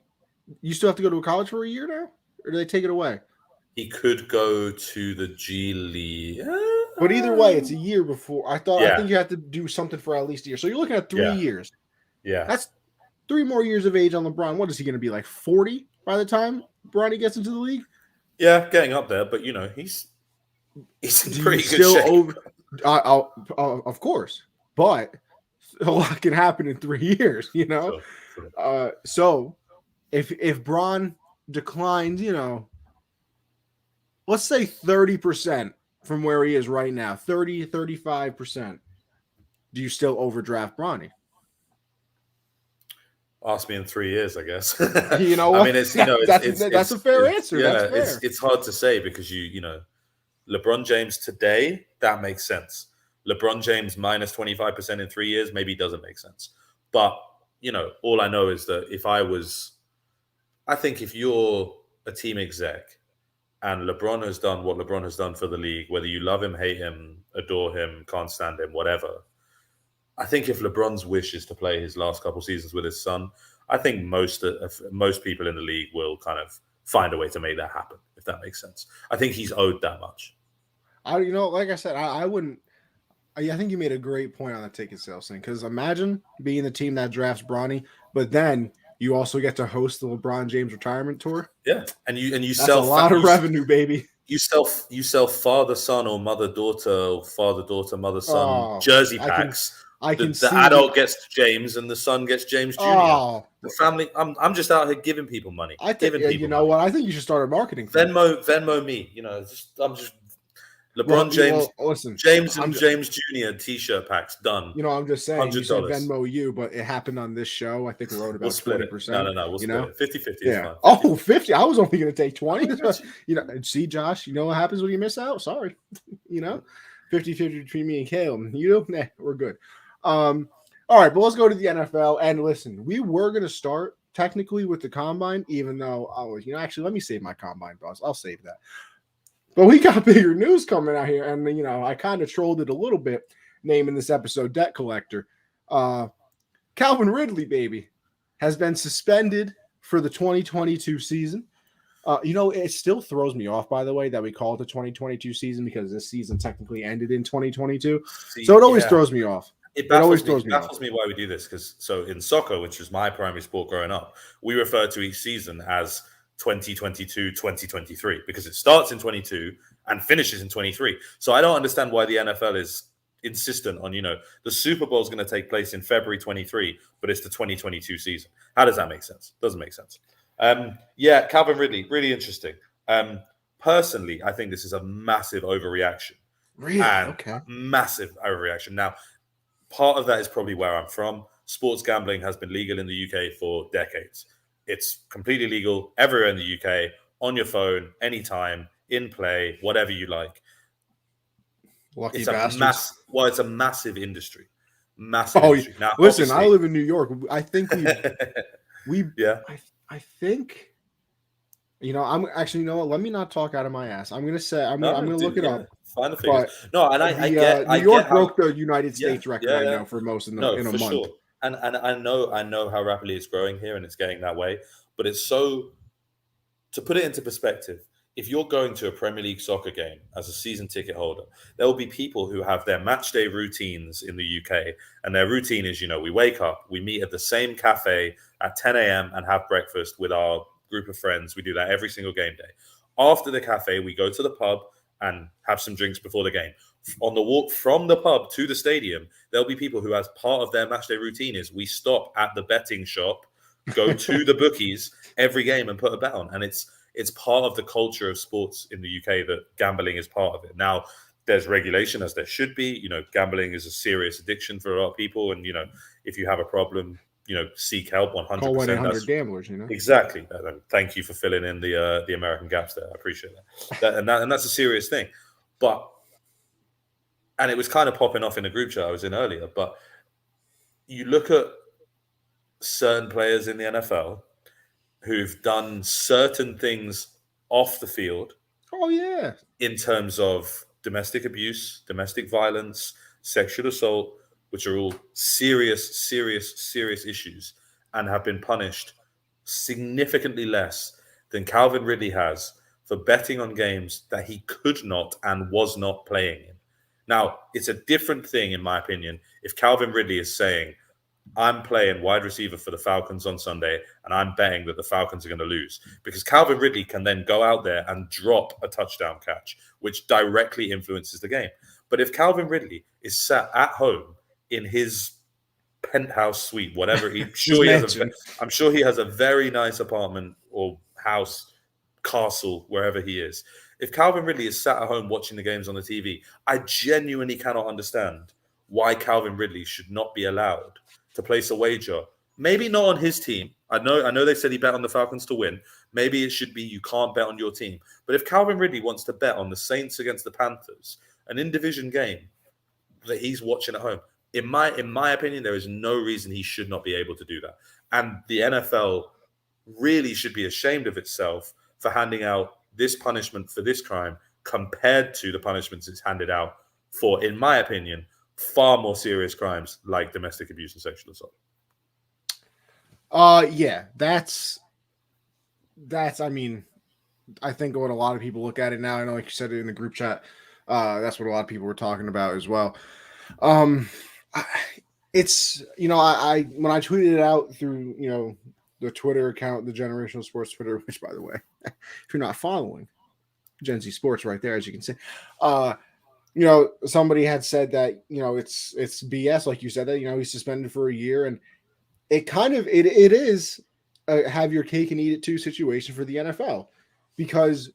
You still have to go to a college for a year now, or do they take it away? He could go to the G League. But either way, it's a year before. I Yeah. think you have to do something for at least a year. So you're looking at 3 years. Yeah. That's 3 more years of age on LeBron. What is he going to be, like 40 by the time Bronny gets into the league? Yeah, getting up there, but he's in pretty good still shape. Of course, but a lot can happen in 3 years, Sure. So if Bron declines, let's say 30% from where he is right now, 35%, do you still overdraft Bronny? Ask me in 3 years, I guess. You know what? I mean, that's a fair answer. Yeah, that's fair. it's hard to say because LeBron James today, that makes sense. LeBron James minus 25% in 3 years maybe doesn't make sense. But, all I know is that I think if you're a team exec and LeBron has done what LeBron has done for the league, whether you love him, hate him, adore him, can't stand him, whatever, I think if LeBron's wish is to play his last couple seasons with his son, I think most people in the league will kind of find a way to make that happen, if that makes sense. I think he's owed that much. Like I said, I wouldn't. I think you made a great point on the ticket sales thing, because imagine being the team that drafts Bronny, but then you also get to host the LeBron James retirement tour. Yeah, and you that's sell a lot of revenue, baby. You sell father son or mother daughter or father daughter mother son jersey packs. The adult gets James and the son gets James Jr. The family. I'm just out here giving people money. I think what? I think you should start a marketing thing. Venmo me. I'm just LeBron James. Listen, James and James Jr. T-shirt packs done. I'm just saying. $100. You said Venmo you, but it happened on this show. I think we wrote about 20%. No. We'll split it. 50-50 yeah. Is fine. 50. I was only going to take 20. See, Josh. You know what happens when you miss out? Sorry. 50-50 between me and Callum. We're good. All right, but let's go to the NFL. And listen, we were going to start technically with the combine, even though actually, let me save my combine, boss. I'll save that. But we got bigger news coming out here, and I kind of trolled it a little bit, naming this episode "Debt Collector." Calvin Ridley, baby, has been suspended for the 2022 season. It still throws me off, by the way, that we call it the 2022 season, because this season technically ended in 2022. So it always throws me off. It baffles me why we do this, because in soccer, which was my primary sport growing up, we refer to each season as 2022, 2023, because it starts in 22 and finishes in 23. So I don't understand why the NFL is insistent on, the Super Bowl is going to take place in February 23, but it's the 2022 season. How does that make sense? Doesn't make sense. Calvin Ridley, really interesting. Personally, I think this is a massive overreaction. Really? Okay. Massive overreaction. Now, part of that is probably where I'm from. Sports gambling has been legal in the UK for decades. It's completely legal everywhere in the UK, on your phone, anytime, in play, whatever you like. Lucky bastards. It's a massive industry. Massive industry. Now, listen, I live in New York. I think I think, I'm actually, let me not talk out of my ass. I'm going to say, I'm going to look it up. Find the figures. New York broke the United States record, I know, for most in a month. Sure. And I know how rapidly it's growing here, and it's getting that way. But it's so, to put it into perspective, if you're going to a Premier League soccer game as a season ticket holder, there will be people who have their match day routines in the UK. And their routine is, we wake up, we meet at the same cafe at 10 a.m. and have breakfast with our group of friends. We do that every single game day. After the cafe, we go to the pub and have some drinks before the game. On the walk from the pub to the stadium, there'll be people who, as part of their matchday routine, is we stop at the betting shop, go to the bookies every game and put a bet on. And it's it's part of the culture of sports in the UK that gambling is part of it. Now, there's regulation, as there should be. You know, gambling is a serious addiction for a lot of people, and you know, if you have a problem, you know, seek help. 100%. Call 1-800 gamblers. You know, exactly. Thank you for filling in the American gaps there. I appreciate that. And that's a serious thing. And it was kind of popping off in a group chat I was in earlier. But you look at certain players in the NFL who've done certain things off the field. Oh yeah, in terms of domestic abuse, domestic violence, sexual assault, which are all serious issues, and have been punished significantly less than Calvin Ridley has for betting on games that he could not and was not playing in. Now, it's a different thing, in my opinion, if Calvin Ridley is saying, I'm playing wide receiver for the Falcons on Sunday, and I'm betting that the Falcons are going to lose. Because Calvin Ridley can then go out there and drop a touchdown catch, which directly influences the game. But if Calvin Ridley is sat at home in his penthouse suite, whatever, I'm sure he has a very nice apartment or house, castle, wherever he is. If Calvin Ridley is sat at home watching the games on the TV, I genuinely cannot understand why Calvin Ridley should not be allowed to place a wager. Maybe not on his team. I know they said he bet on the Falcons to win. Maybe it should be you can't bet on your team. But if Calvin Ridley wants to bet on the Saints against the Panthers, an in-division game that he's watching at home, in my opinion, there is no reason he should not be able to do that. And the NFL really should be ashamed of itself for handing out this punishment for this crime compared to the punishments it's handed out for, in my opinion, far more serious crimes like domestic abuse and sexual assault. Yeah, that's. I mean, I think what a lot of people look at it now. I know, like you said it in the group chat, that's what a lot of people were talking about as well. It's, you know, I when I tweeted it out through, you know, the Twitter account, the Generational Sports Twitter, which, by the way, if you're not following Gen Z Sports right there, as you can see, you know, somebody had said that, you know, it's BS, like you said, that, you know, he's suspended for a year, and it kind of it is a have your cake and eat it too situation for the NFL, because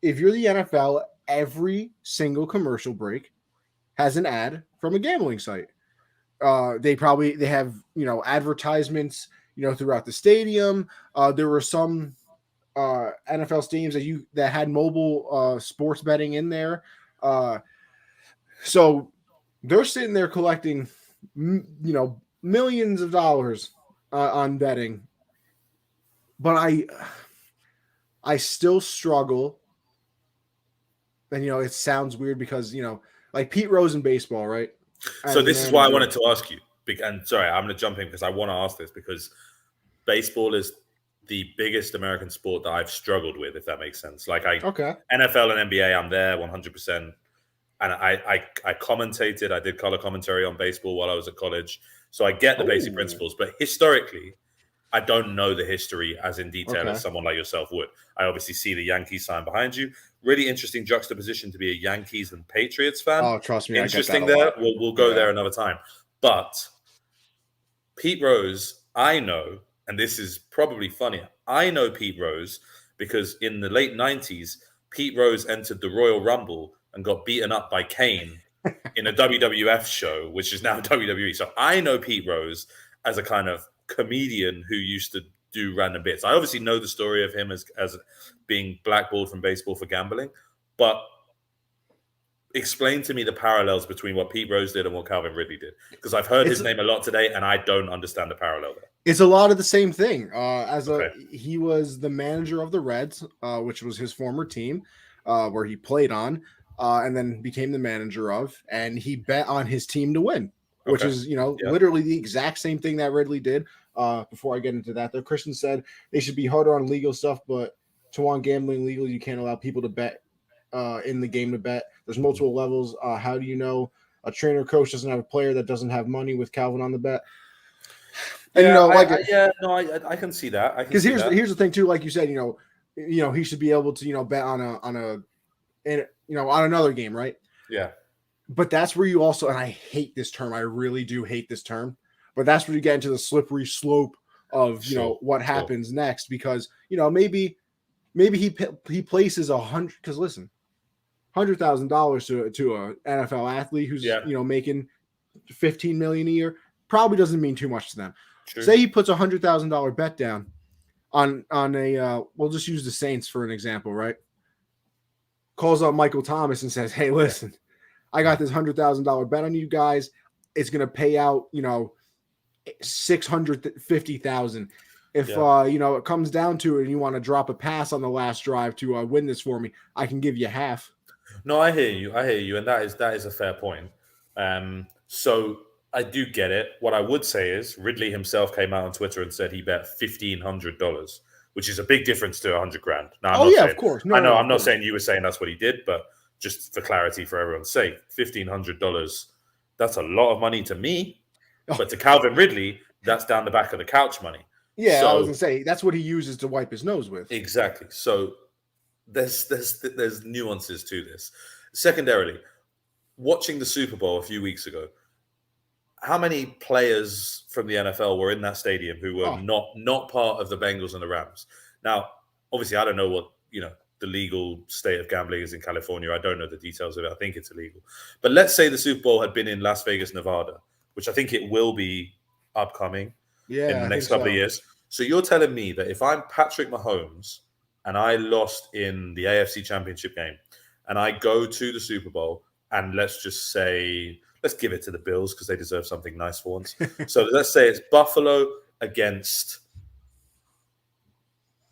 if you're the NFL, every single commercial break has an ad from a gambling site. They have, you know, advertisements, you know, throughout the stadium. There were some NFL stadiums that had mobile sports betting in there. So they're sitting there collecting, you know, millions of dollars on betting. But I still struggle. And, you know, it sounds weird because, you know, like Pete Rose in baseball, right? So this is why I wanted to ask you. And sorry, I'm going to jump in because I want to ask this, because baseball is the biggest American sport that I've struggled with, if that makes sense. Like NFL and NBA, I'm there 100%. And I commentated, I did color commentary on baseball while I was at college. So I get the basic principles, but historically, I don't know the history as in detail as someone like yourself would. I obviously see the Yankees sign behind you. Really interesting juxtaposition to be a Yankees and Patriots fan. Oh, trust me, interesting there. We'll go there another time. But Pete Rose, I know, and this is probably funnier, I know Pete Rose because in the late 90s, Pete Rose entered the Royal Rumble and got beaten up by Kane in a WWF show, which is now WWE. So I know Pete Rose as a kind of comedian who used to do random bits. I obviously know the story of him as being blackballed from baseball for gambling, but explain to me the parallels between what Pete Rose did and what Calvin Ridley did, because I've heard his name a lot today and I don't understand the parallel there. It's a lot of the same thing. He was the manager of the Reds, which was his former team, where he played on, and then became the manager of, and he bet on his team to win, which is, you know, literally the exact same thing that Ridley did. Before I get into that, though, Christian said they should be harder on legal stuff, but to want gambling legal, you can't allow people to bet in the game to bet. There's multiple levels. How do you know a trainer coach doesn't have a player that doesn't have money with Calvin on the bet? And I can see that. Because here's the thing too, like you said, you know, he should be able to, you know, bet on another game, right? Yeah. But that's where you also, and I hate this term, I really do hate this term, but that's where you get into the slippery slope of, you know, what happens next, because, you know, maybe maybe he places $100, because listen, $100,000 to a NFL athlete who's making $15 million a year probably doesn't mean too much to them. True. Say he puts $100,000 bet down on a we'll just use the Saints for an example, right? Calls up Michael Thomas and says, "Hey, listen, I got this $100,000 bet on you guys. It's going to pay out, $650,000. If it comes down to it and you want to drop a pass on the last drive to win this for me, I can give you half." No, I hear you, and that is a fair point. So I do get it. What I would say is Ridley himself came out on Twitter and said he bet $1,500, which is a big difference to $100,000. Now, of course. No, I'm not saying you were saying that's what he did, but just for clarity for everyone's sake, $1,500, that's a lot of money to me, but to Calvin Ridley, that's down the back of the couch money. Yeah, so, I was gonna say that's what he uses to wipe his nose with. Exactly. So there's nuances to this. Secondarily, watching the Super Bowl a few weeks ago, how many players from the NFL were in that stadium who were not part of the Bengals and the Rams? Now, obviously, I don't know what the legal state of gambling is in California. I don't know the details of it. I think it's illegal. But let's say the Super Bowl had been in Las Vegas, Nevada, which I think it will be upcoming in the next couple of years. So you're telling me that if I'm Patrick Mahomes and I lost in the AFC Championship game and I go to the Super Bowl and let's just say, let's give it to the Bills because they deserve something nice for once. So let's say it's Buffalo against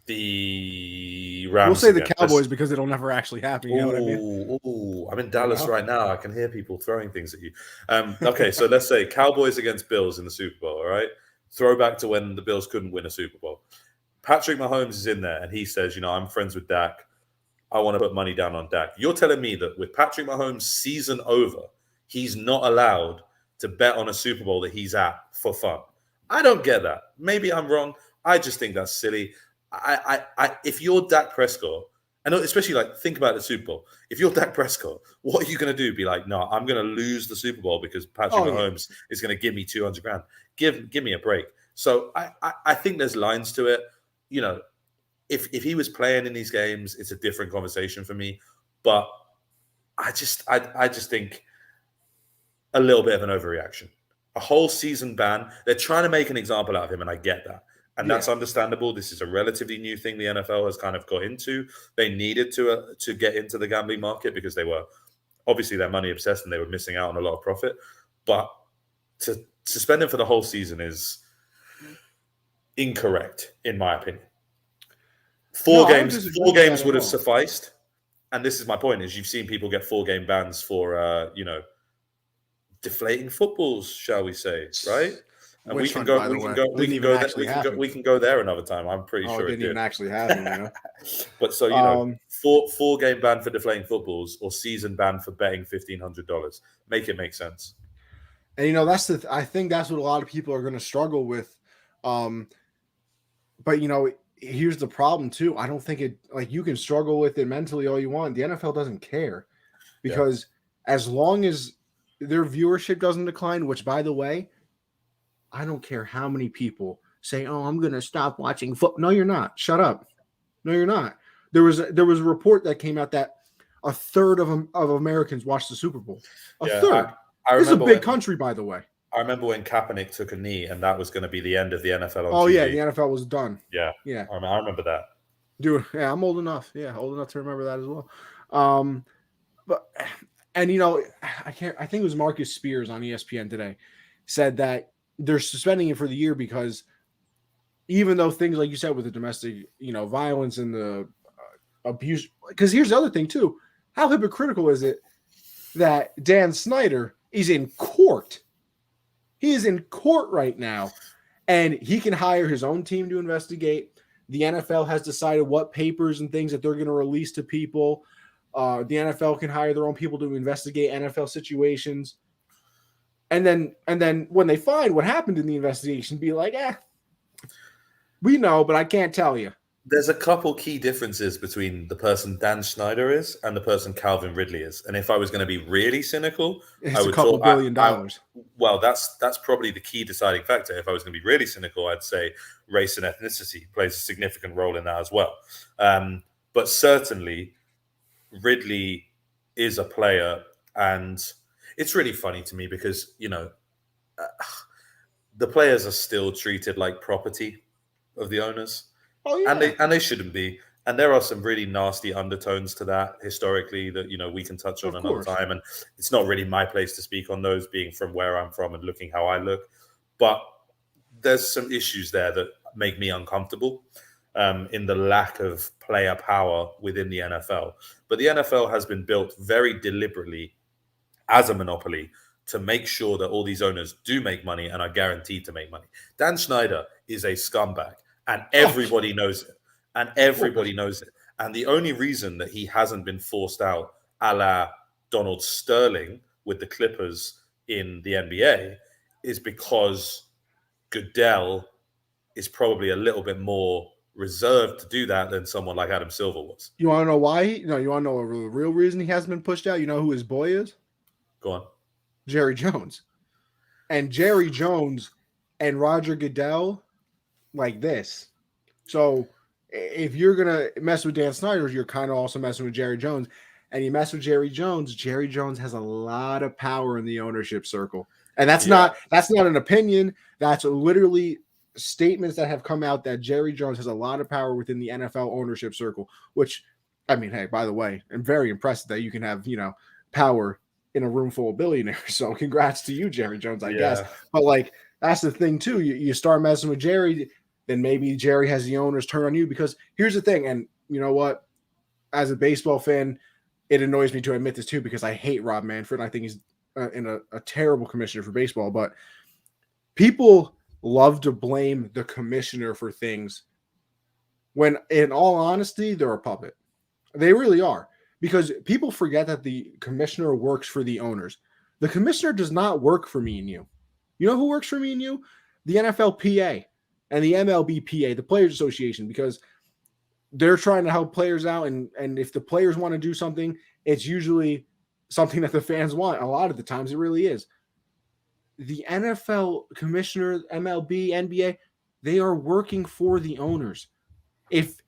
the Rams. We'll say the Cowboys because it'll never actually happen. You know what I mean? Oh, I'm in Dallas right now. I can hear people throwing things at you. Okay, so let's say Cowboys against Bills in the Super Bowl, all right? Throwback to when the Bills couldn't win a Super Bowl. Patrick Mahomes is in there and he says, I'm friends with Dak. I want to put money down on Dak. You're telling me that with Patrick Mahomes' season over, he's not allowed to bet on a Super Bowl that he's at for fun? I don't get that. Maybe I'm wrong. I just think that's silly. If you're Dak Prescott, and especially think about the Super Bowl, if you're Dak Prescott, what are you going to do? Be like, no, I'm going to lose the Super Bowl because Patrick Mahomes is going to give me $200,000. Give me a break. So I think there's lines to it. If he was playing in these games, it's a different conversation for me. But I just think a little bit of an overreaction. A whole season ban. They're trying to make an example out of him, and I get that. And that's understandable. This is a relatively new thing the NFL has kind of got into. They needed to get into the gambling market because they were obviously they're money obsessed and they were missing out on a lot of profit. But to suspend him for the whole season is incorrect, in my opinion. Four games would have sufficed. And this is my point: is you've seen people get 4-game bans for deflating footballs, shall we say, right? And we can go there another time. I'm pretty sure it didn't even actually happen. But so 4-game ban for deflating footballs or season ban for betting $1,500. Make it make sense. And I think that's what a lot of people are going to struggle with. But here's the problem too. I don't think you can struggle with it mentally all you want. The NFL doesn't care because as long as their viewership doesn't decline, which by the way, I don't care how many people say, "Oh, I'm going to stop watching football." No, you're not. Shut up. No, you're not. There was a report that came out that a third of Americans watch the Super Bowl. A third. This is a big country, by the way. I remember when Kaepernick took a knee, and that was going to be the end of the NFL. On TV. Yeah, the NFL was done. Yeah. I remember that. Dude, yeah, I'm old enough. Yeah, old enough to remember that as well. I think it was Marcus Spears on ESPN today said that they're suspending it for the year because even though things like you said with the domestic, violence and the abuse, because here's the other thing too, how hypocritical is it that Dan Snyder is in court? He is in court right now, and he can hire his own team to investigate. The NFL has decided what papers and things that they're going to release to people. The NFL can hire their own people to investigate NFL situations. And then when they find what happened in the investigation, be like, we know, but I can't tell you. There's a couple key differences between the person Dan Schneider is and the person Calvin Ridley is. And if I was going to be really cynical, I It's a would couple talk. billion dollars. Well, that's probably the key deciding factor. If I was going to be really cynical, I'd say race and ethnicity plays a significant role in that as well. But certainly, Ridley is a player, and it's really funny to me because the players are still treated like property of the owners. Oh yeah, And they shouldn't be. And there are some really nasty undertones to that historically that we can touch on of another course. time. And it's not really my place to speak on those, being from where I'm from and looking how I look. But there's some issues there that make me uncomfortable in the lack of player power within the NFL. But the NFL has been built very deliberately as a monopoly to make sure that all these owners do make money and are guaranteed to make money. Dan Schneider is a scumbag. And everybody knows it. And everybody knows it. And the only reason that he hasn't been forced out, a la Donald Sterling with the Clippers in the NBA, is because Goodell is probably a little bit more reserved to do that than someone like Adam Silver was. You want to know why? You want to know the real reason he hasn't been pushed out? You know who his boy is? Go on. Jerry Jones. And Jerry Jones and Roger Goodell like this. So if you're going to mess with Dan Snyder, you're kind of also messing with Jerry Jones. And you mess with Jerry Jones has a lot of power in the ownership circle. And that's not an opinion. That's literally statements that have come out that Jerry Jones has a lot of power within the NFL ownership circle, which, I mean, hey, by the way, I'm very impressed that you can have, power in a room full of billionaires. So congrats to you, Jerry Jones, I guess. But like, that's the thing too. You start messing with Jerry, then maybe Jerry has the owners turn on you, because here's the thing. And you know what? As a baseball fan, it annoys me to admit this too, because I hate Rob Manfred. I think he's a terrible commissioner for baseball, but people love to blame the commissioner for things when in all honesty, they're a puppet. They really are, because people forget that the commissioner works for the owners. The commissioner does not work for me and you. You know who works for me and you? The NFLPA and the MLBPA, the Players Association, because they're trying to help players out. And if the players want to do something, it's usually something that the fans want. A lot of the times it really is. The NFL commissioner, MLB, NBA, they are working for the owners. If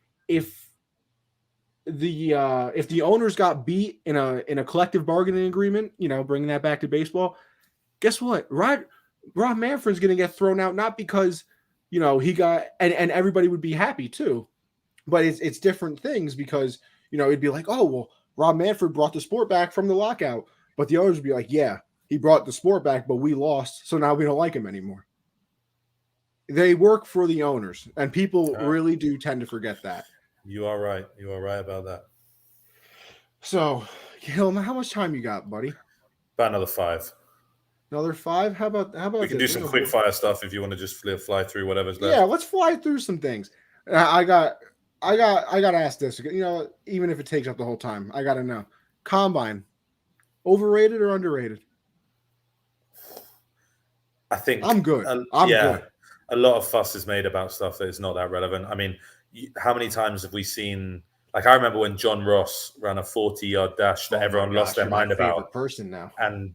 the owners got beat in a collective bargaining agreement, bringing that back to baseball, guess what? Rob Manfred's going to get thrown out, not because he got and everybody would be happy too, but it's different things, because it'd be like, oh well, Rob Manfred brought the sport back from the lockout, but the owners would be like, yeah, he brought the sport back, but we lost, so now we don't like him anymore. They work for the owners, and people really do tend to forget that. You are right. You are right about that. So, Calum, how much time you got, buddy? About another 5. Another 5? How about we can do some quick fire stuff if you want to just fly through whatever's left. Yeah, let's fly through some things. I got to ask this. Even if it takes up the whole time, I got to know. Combine, overrated or underrated? I think I'm good. I'm good. A lot of fuss is made about stuff that is not that relevant. I mean, how many times have we seen? Like, I remember when John Ross ran a 40-yard dash that everyone lost their mind about. Person now. And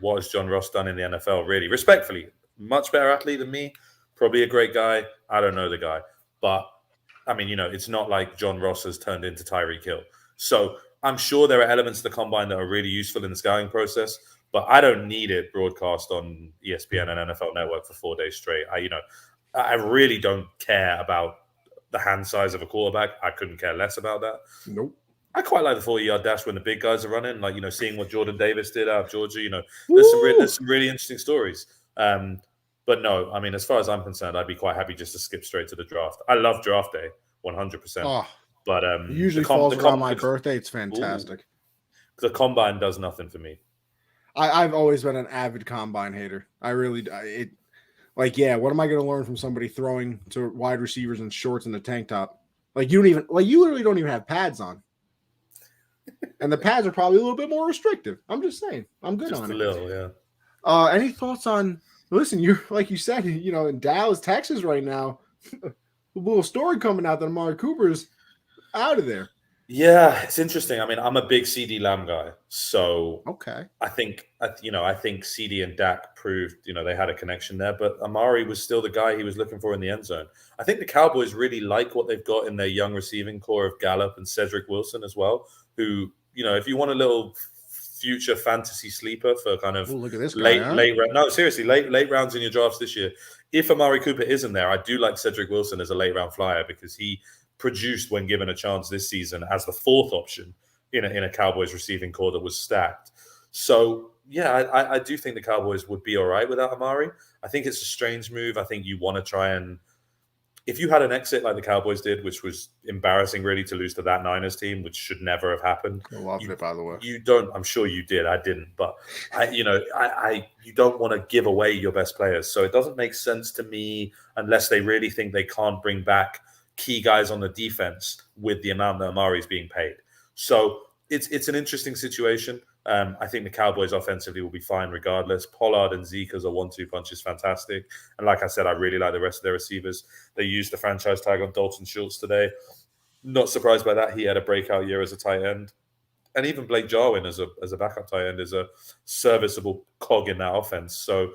what has John Ross done in the NFL? Really, respectfully, much better athlete than me. Probably a great guy. I don't know the guy, but I mean, it's not like John Ross has turned into Tyreek Hill. So I'm sure there are elements of the combine that are really useful in the scouting process, but I don't need it broadcast on ESPN and NFL Network for 4 days straight. I really don't care about the hand size of a quarterback. I couldn't care less about that. Nope. I quite like the 40-yard dash when the big guys are running, like, seeing what Jordan Davis did out of Georgia. There's some really interesting stories. But no, I mean, as far as I'm concerned, I'd be quite happy just to skip straight to the draft. I love draft day, 100%. Oh, but it usually falls around my birthday. It's fantastic. The combine does nothing for me. I've always been an avid combine hater. I really what am I going to learn from somebody throwing to wide receivers in shorts and a tank top? You literally don't even have pads on. And the pads are probably a little bit more restrictive. I'm just saying. I'm good just on a it. Little, yeah. Any thoughts on? Listen, you're like you said, in Dallas, Texas right now. little story coming out that Amari Cooper's out of there. Yeah, it's interesting. I mean, I'm a big CD Lamb guy, so Okay. I think CD and Dak proved they had a connection there, but Amari was still the guy he was looking for in the end zone. I think the Cowboys really like what they've got in their young receiving core of Gallup and Cedric Wilson as well. Who if you want a little future fantasy sleeper for kind of Ooh, look at this guy, late no seriously late rounds in your drafts this year, if Amari Cooper isn't there, I do like Cedric Wilson as a late round flyer because he produced when given a chance this season as the fourth option in a Cowboys receiving core that was stacked. So yeah, I do think the Cowboys would be all right without Amari. I think it's a strange move. I think you want to try and, if you had an exit like the Cowboys did, which was embarrassing really to lose to that Niners team, which should never have happened. I loved it, by the way. You don't. I'm sure you did. I didn't, but you don't want to give away your best players. So it doesn't make sense to me unless they really think they can't bring back key guys on the defense with the amount that Amari is being paid. So it's an interesting situation. I think the Cowboys offensively will be fine regardless. Pollard and Zeke as a 1-2 punch is fantastic. And like I said, I really like the rest of their receivers. They used the franchise tag on Dalton Schultz today. Not surprised by that. He had a breakout year as a tight end. And even Blake Jarwin as a backup tight end is a serviceable cog in that offense. So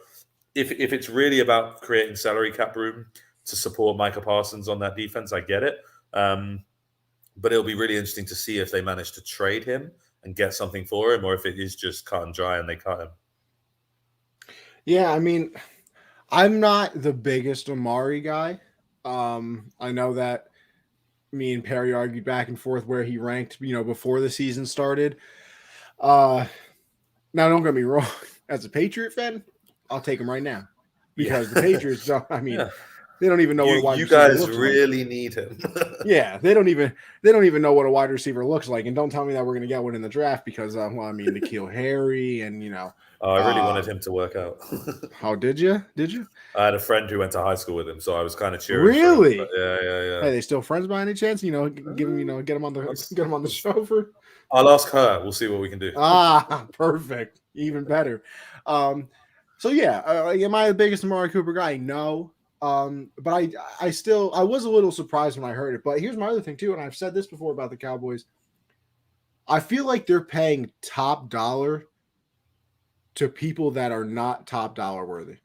if it's really about creating salary cap room to support Micah Parsons on that defense, I get it. But it'll be really interesting to see if they manage to trade him and get something for him, or if it is just cut and dry and they cut him. Yeah, I mean, I'm not the biggest Amari guy. I know that me and Perry argued back and forth where he ranked, before the season started. Now, don't get me wrong. As a Patriot fan, I'll take him right now because the Patriots don't. I mean, they don't even know what a wide receiver looks like. You guys really need him. Yeah, they don't even know what a wide receiver looks like, and don't tell me that we're going to get one in the draft because, N'Keal Harry and I really wanted him to work out. How did you? Did you? I had a friend who went to high school with him, so I was kind of cheering. Really? For him, yeah. Hey, they still friends by any chance? Give him, get him on the show for. I'll ask her. We'll see what we can do. Perfect. Even better. So yeah, am I the biggest Amari Cooper guy? No. But I was a little surprised when I heard it. But here's my other thing too, and I've said this before about the Cowboys. I feel like they're paying top dollar to people that are not top dollar worthy.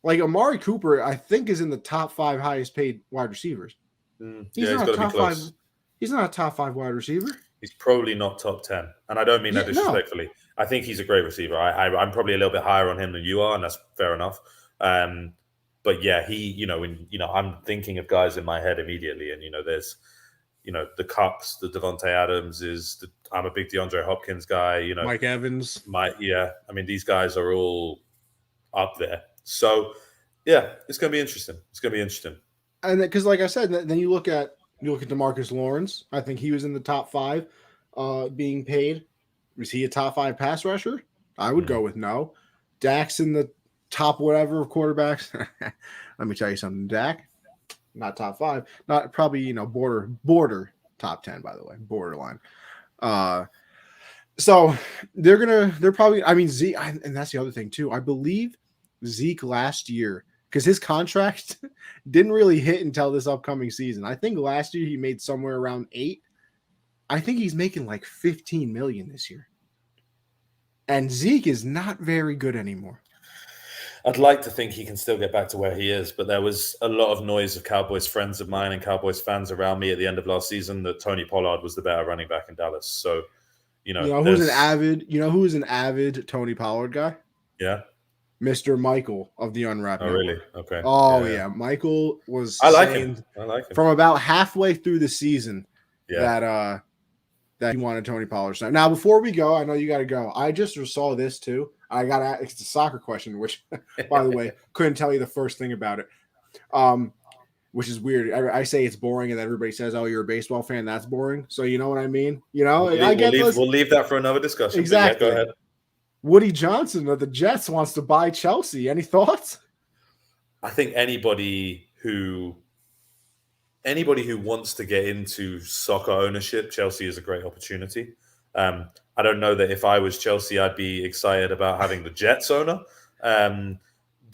Like Amari Cooper, I think is in the top 5 highest paid wide receivers. He's not a top 5. He's not a top 5 wide receiver. He's probably not top 10, and I don't mean that disrespectfully. No. I think he's a great receiver. I'm probably a little bit higher on him than you are, and that's fair enough. But yeah, I'm thinking of guys in my head immediately, and there's, the Cups, the Devontae Adams I'm a big DeAndre Hopkins guy. Mike Evans. I mean, these guys are all up there. So yeah, it's going to be interesting. And because, like I said, then you look at DeMarcus Lawrence. I think he was in the top 5 being paid. Was he a top 5 pass rusher? I would go with no. Dak's in the top whatever of quarterbacks. Let me tell you something. Dak, not top 5. Not probably, border top 10, by the way. Borderline. So they're probably, Zeke, and that's the other thing too. I believe Zeke last year, because his contract didn't really hit until this upcoming season. I think last year he made somewhere around 8. I think he's making like 15 million this year. And Zeke is not very good anymore. I'd like to think he can still get back to where he is, but there was a lot of noise of Cowboys friends of mine and Cowboys fans around me at the end of last season that Tony Pollard was the better running back in Dallas. So, who's an avid Tony Pollard guy? Yeah. Mr. Michael of the Unwrapped. Oh, really? Okay. Oh, yeah. Michael was I like him from about halfway through the season that he wanted Tony Pollard. Now, before we go, I know you got to go. I just saw this too. I got to ask, it's a soccer question, which, by the way, couldn't tell you the first thing about it, which is weird. I say it's boring, and everybody says, "Oh, you're a baseball fan. That's boring." So you know what I mean? We'll leave that for another discussion. Exactly. Yeah, go ahead. Woody Johnson of the Jets wants to buy Chelsea. Any thoughts? I think anybody who wants to get into soccer ownership, Chelsea is a great opportunity. I don't know that if I was Chelsea, I'd be excited about having the Jets owner.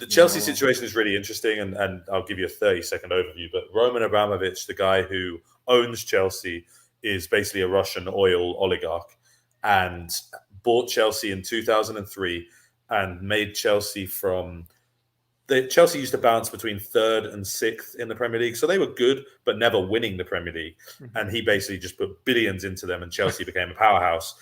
The Chelsea situation is really interesting, and I'll give you a 30-second overview. But Roman Abramovich, the guy who owns Chelsea, is basically a Russian oil oligarch and bought Chelsea in 2003 and made Chelsea from... Chelsea used to bounce between 3rd and 6th in the Premier League. So they were good, but never winning the Premier League. Mm-hmm. And he basically just put billions into them and Chelsea became a powerhouse.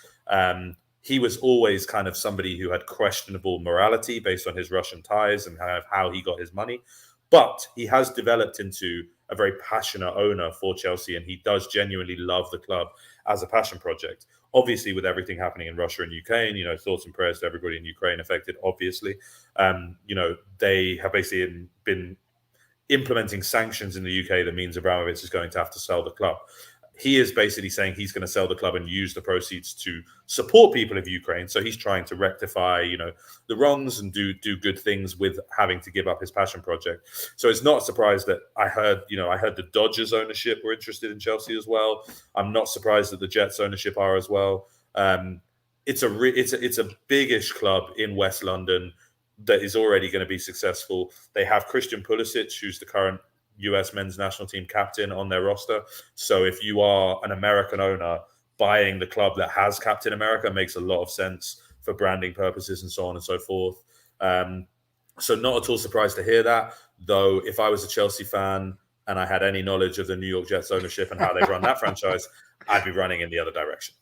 He was always kind of somebody who had questionable morality based on his Russian ties and kind of how he got his money. But he has developed into a very passionate owner for Chelsea, and he does genuinely love the club as a passion project. Obviously, with everything happening in Russia and Ukraine, thoughts and prayers to everybody in Ukraine affected, obviously. They have basically been implementing sanctions in the UK that means Abramovich is going to have to sell the club. He is basically saying he's going to sell the club and use the proceeds to support people of Ukraine. So he's trying to rectify, the wrongs and do good things with having to give up his passion project. So it's not a surprise that I heard the Dodgers ownership were interested in Chelsea as well. I'm not surprised that the Jets ownership are as well. It's a big-ish club in West London that is already going to be successful. They have Christian Pulisic, who's the current US men's national team captain, on their roster. So if you are an American owner, buying the club that has Captain America makes a lot of sense for branding purposes and so on and so forth. So not at all surprised to hear that, though. If I was a Chelsea fan and I had any knowledge of the New York Jets ownership and how they run that franchise, I'd be running in the other direction.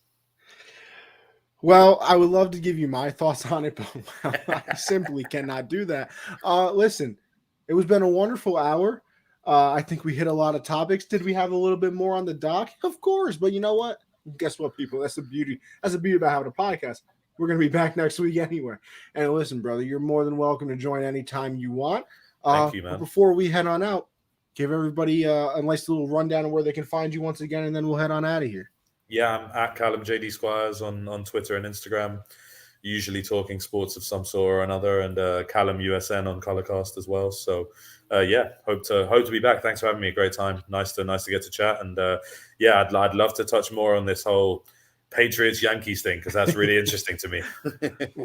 Well, I would love to give you my thoughts on it, but I simply cannot do that. Listen, it has been a wonderful hour. I think we hit a lot of topics. Did we have a little bit more on the dock? Of course, but you know what? Guess what, people? That's the beauty. That's the beauty about having a podcast. We're going to be back next week anyway. And listen, brother, you're more than welcome to join anytime you want. Thank you, man. Before we head on out, give everybody a nice little rundown of where they can find you once again, and then we'll head on out of here. Yeah, I'm at Callum JD Squires on Twitter and Instagram, usually talking sports of some sort or another, and Callum USN on Colorcast as well. So hope to be back. Thanks for having me. A great time. Nice to get to chat. And I'd love to touch more on this whole Patriots Yankees thing, because that's really interesting to me.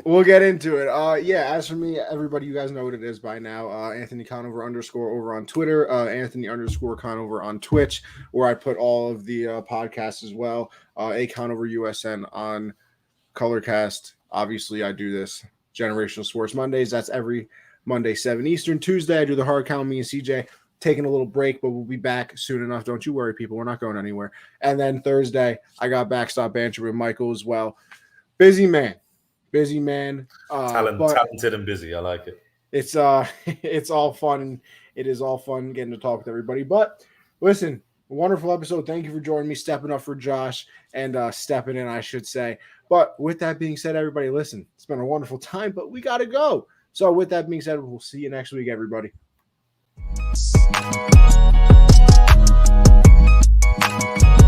We'll get into it. As for me, everybody, you guys know what it is by now. Anthony Conover _ over on Twitter, Anthony _ Conover on Twitch, where I put all of the podcasts as well. A Conover USN on Colorcast. Obviously, I do this Generational Sports Mondays. That's every Monday, 7 Eastern. Tuesday, I do the hard count. Me and CJ taking a little break, but we'll be back soon enough. Don't you worry, people. We're not going anywhere. And then Thursday, I got Backstop Banter with Michael as well. Busy man. Talented and busy. I like it. It's all fun. It is all fun getting to talk with everybody. But listen, wonderful episode. Thank you for joining me, stepping up for Josh, and stepping in, I should say. But with that being said, everybody, listen, it's been a wonderful time, but we got to go. So with that being said, we'll see you next week, everybody.